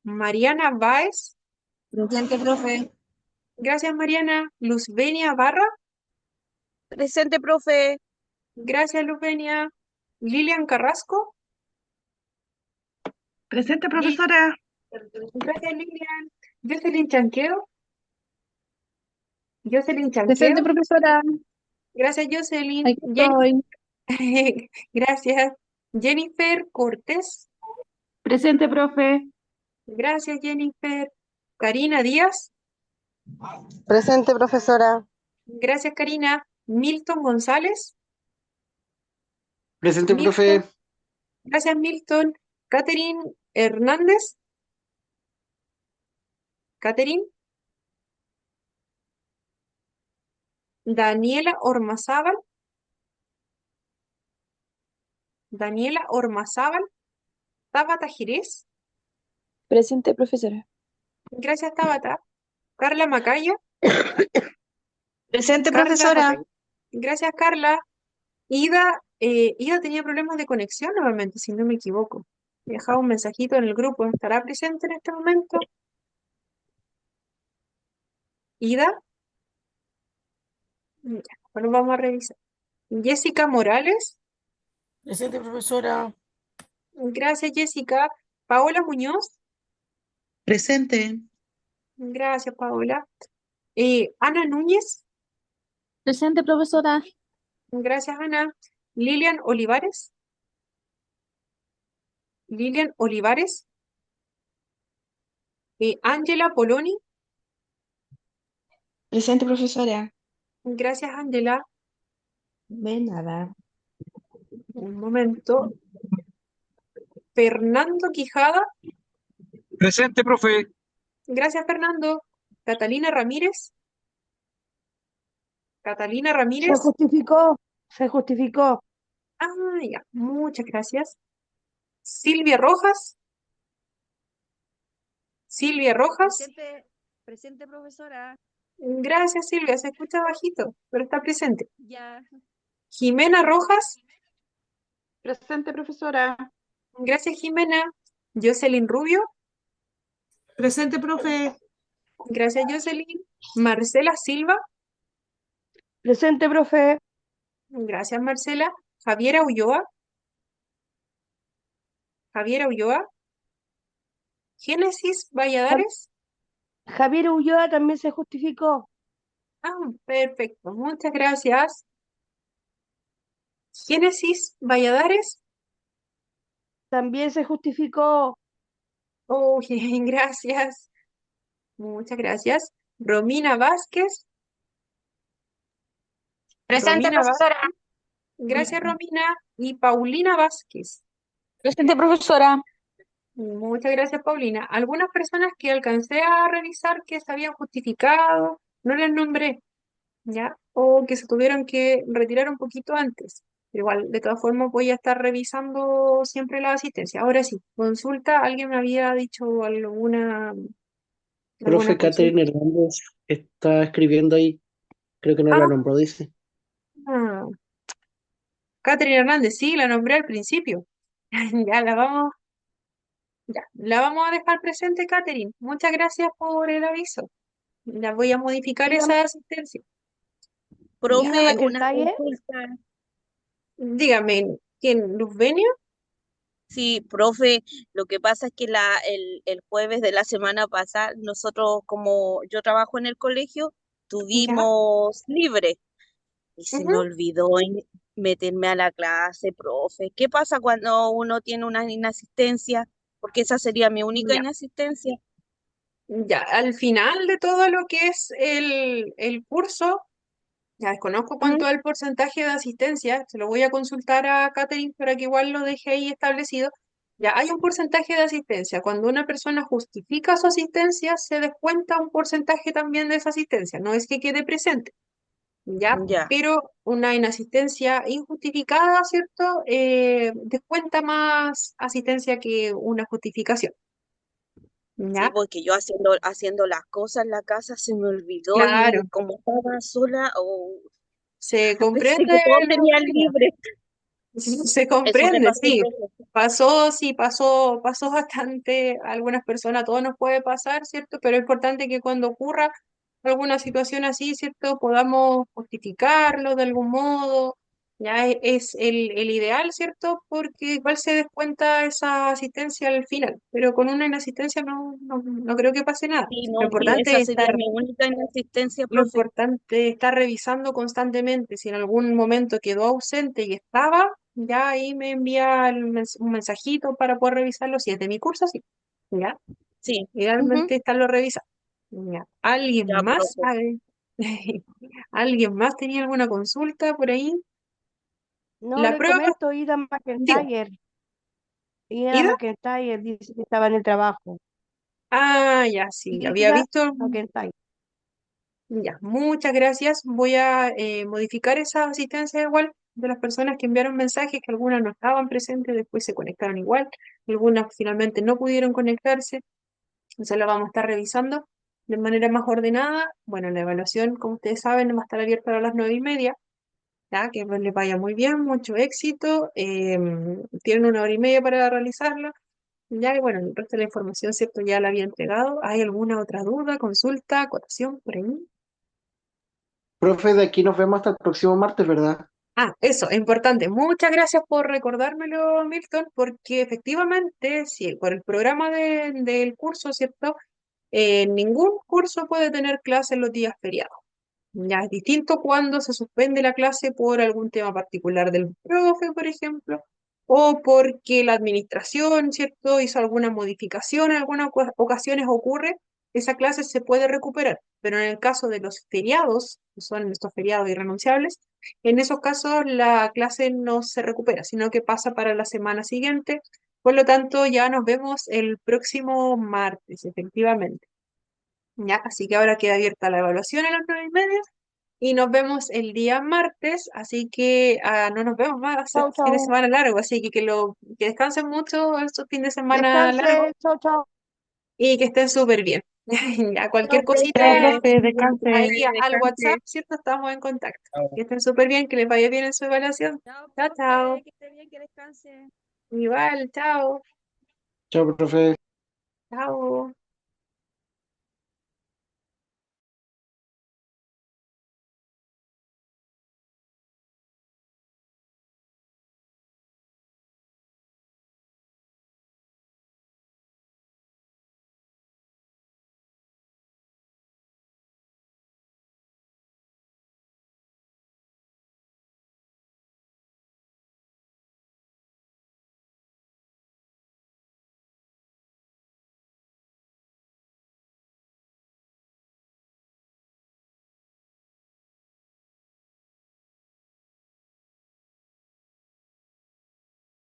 Mariana Báez. Presente, profe. Gracias, Mariana. Luzbenia Barra. Presente, profe. Gracias, Luzbenia. Lilian Carrasco. Presente, Li- profesora. Gracias, Lilian. Jocelyn Chanqueo. Jocelyn Presente, Chanqueo. profesora. Gracias, Jocelyn. Aquí estoy. Gracias. Jennifer Cortés. Presente, profe. Gracias, Jennifer. Karina Díaz. Presente, profesora. Gracias, Karina. Milton González. Presente, Milton. profe. Gracias, Milton. Catherine Hernández. Catherine. Daniela Ormazábal. Daniela Ormazábal. Tabata Girés. Presente, profesora. Gracias, Tabata. Carla Macaya. Presente, Carla profesora. Macaya. Gracias, Carla. Ida tenía problemas de conexión nuevamente, si no me equivoco. Me dejaba un mensajito en el grupo. ¿Estará presente en este momento? Ida. Ya, bueno, vamos a revisar. Jessica Morales. Presente, profesora. Gracias, Jessica. Paola Muñoz. Presente. Gracias, Paola. Ana Núñez. Presente, profesora. Gracias, Ana. Lilian Olivares. Lilian Olivares. Ángela Poloni. Presente, profesora. Gracias, Ángela. De nada. Un momento. Fernando Quijada. Presente, profe. Gracias, Fernando. Catalina Ramírez. Catalina Se Ramírez. justificó. Se justificó. Ah, ya. Muchas gracias. Silvia Rojas. Silvia Rojas. Presente, profesora. Gracias, Silvia. Se escucha bajito, pero está presente. Ya. Jimena Rojas. Presente, profesora. Gracias, Jimena. Jocelyn Rubio. Presente, profe. Gracias, Jocelyn. Marcela Silva. Presente, profe. Gracias, Marcela. Javiera Ulloa. Javiera Ulloa. Génesis Ja- Valladares. Javier Ulloa también se justificó. Ah, perfecto, muchas gracias. Génesis Valladares. También se justificó. Oh, gracias. Muchas gracias. Romina Vázquez. Presente, Romina Vázquez. profesora. Gracias, Romina. Y Paulina Vázquez. Presente, profesora. Muchas gracias, Paulina. Algunas personas que alcancé a revisar que se habían justificado, no les nombré, ¿ya? O que se tuvieron que retirar un poquito antes. Igual, de todas formas, voy a estar revisando siempre la asistencia. Ahora sí, consulta, alguien me había dicho alguna Profe consulta. Catherine Hernández está escribiendo ahí, creo que no la Ah, nombró, dice. Catherine Hernández, sí, la nombré al principio. Ya la vamos a dejar presente, Catherine. Muchas gracias por el aviso. Ya voy a modificar Dígame, esa asistencia. Ya, dígame, Profe, una McIntyre. consulta. dígame, ¿quién? ¿Luzbenia? Sí, profe, lo que pasa es que el jueves de la semana pasada, nosotros, como yo trabajo en el colegio, Ya. tuvimos libre y se Ujú. me olvidó meterme a la clase, profe. ¿Qué pasa cuando uno tiene una inasistencia? Porque esa sería mi única Ya, inasistencia. ya. Al final de todo lo que es el curso, ya desconozco ¿Mm? cuánto es el porcentaje de asistencia, se lo voy a consultar a Catherine para que igual lo deje ahí establecido. Ya hay un porcentaje de asistencia. Cuando una persona justifica su asistencia, se descuenta un porcentaje también de esa asistencia. No es que quede presente, ¿ya? Ya. Pero una inasistencia injustificada, ¿cierto? Descuenta más asistencia que una justificación, Sí, ¿ya? porque yo haciendo las cosas en la casa se me olvidó Claro, y como estaba sola, se pensé comprende que todos la tenían Eugenia. libre. Se Eso me comprende, pasó, sí. profe. Sí, pasó bastante a algunas personas, a todos nos puede pasar, ¿cierto? Pero es importante que cuando ocurra alguna situación así, ¿cierto? Podamos justificarlo de algún modo, ya es el ideal, ¿cierto? Porque igual se descuenta esa asistencia al final, pero con una inasistencia no creo que pase nada. Sí, Lo no, sí, importante esa es sería estar mi única inasistencia, lo profe. importante es estar revisando constantemente. Si en algún momento quedó ausente y estaba, ya ahí me envía un mensajito para poder revisarlo. Si es de mi curso, sí. Ya, Sí, ujú. idealmente estarlo revisando. Ya. ¿Alguien Ya, más? profe. ¿Alguien más tenía alguna consulta por ahí? No, La le prueba, comento, diga, Ida ¿Ida? McIntyre dice que estaba en el trabajo. Ah, ya, sí, había Ida visto. McIntyre. Ya, muchas gracias. Voy a modificar esa asistencia igual de las personas que enviaron mensajes, que algunas no estaban presentes, después se conectaron igual, algunas finalmente no pudieron conectarse, entonces lo vamos a estar revisando de manera más ordenada. Bueno, la evaluación, como ustedes saben, va a estar abierta a las 9:30, ya, que les vaya muy bien, mucho éxito. Tienen 1 hora y media para realizarla. Ya, y bueno, el resto de la información, ¿cierto? Ya la había entregado. ¿Hay alguna otra duda, consulta, acotación por ahí? Profe, de aquí nos vemos hasta el próximo martes, ¿verdad? Ah, eso, importante. Muchas gracias por recordármelo, Milton, porque efectivamente, sí, por el programa del curso, ¿cierto? Ningún curso puede tener clases los días feriados. Ya es distinto cuando se suspende la clase por algún tema particular del profe, por ejemplo, o porque la administración, ¿cierto?, hizo alguna modificación, en algunas ocasiones ocurre, esa clase se puede recuperar. Pero en el caso de los feriados, que son estos feriados irrenunciables, en esos casos la clase no se recupera, sino que pasa para la semana siguiente. Por lo tanto, ya nos vemos el próximo martes, efectivamente. Ya, así que ahora queda abierta la evaluación a las 9:30 y nos vemos el día martes, así que no nos vemos más, hace Chau, fin de chau. semana largo, así que descansen mucho estos fines de semana largo Descanse. Chau, chau. y que estén súper bien. Ya Chau, cualquier Chao, cosita profe. profe, descanse. ahí al WhatsApp, ¿cierto? Estamos en contacto. Que estén súper bien, que les vaya bien en su evaluación. Chao, Chao, chao. profe, que esté bien, que descanse. Igual, chao. Chao, profe. Chao.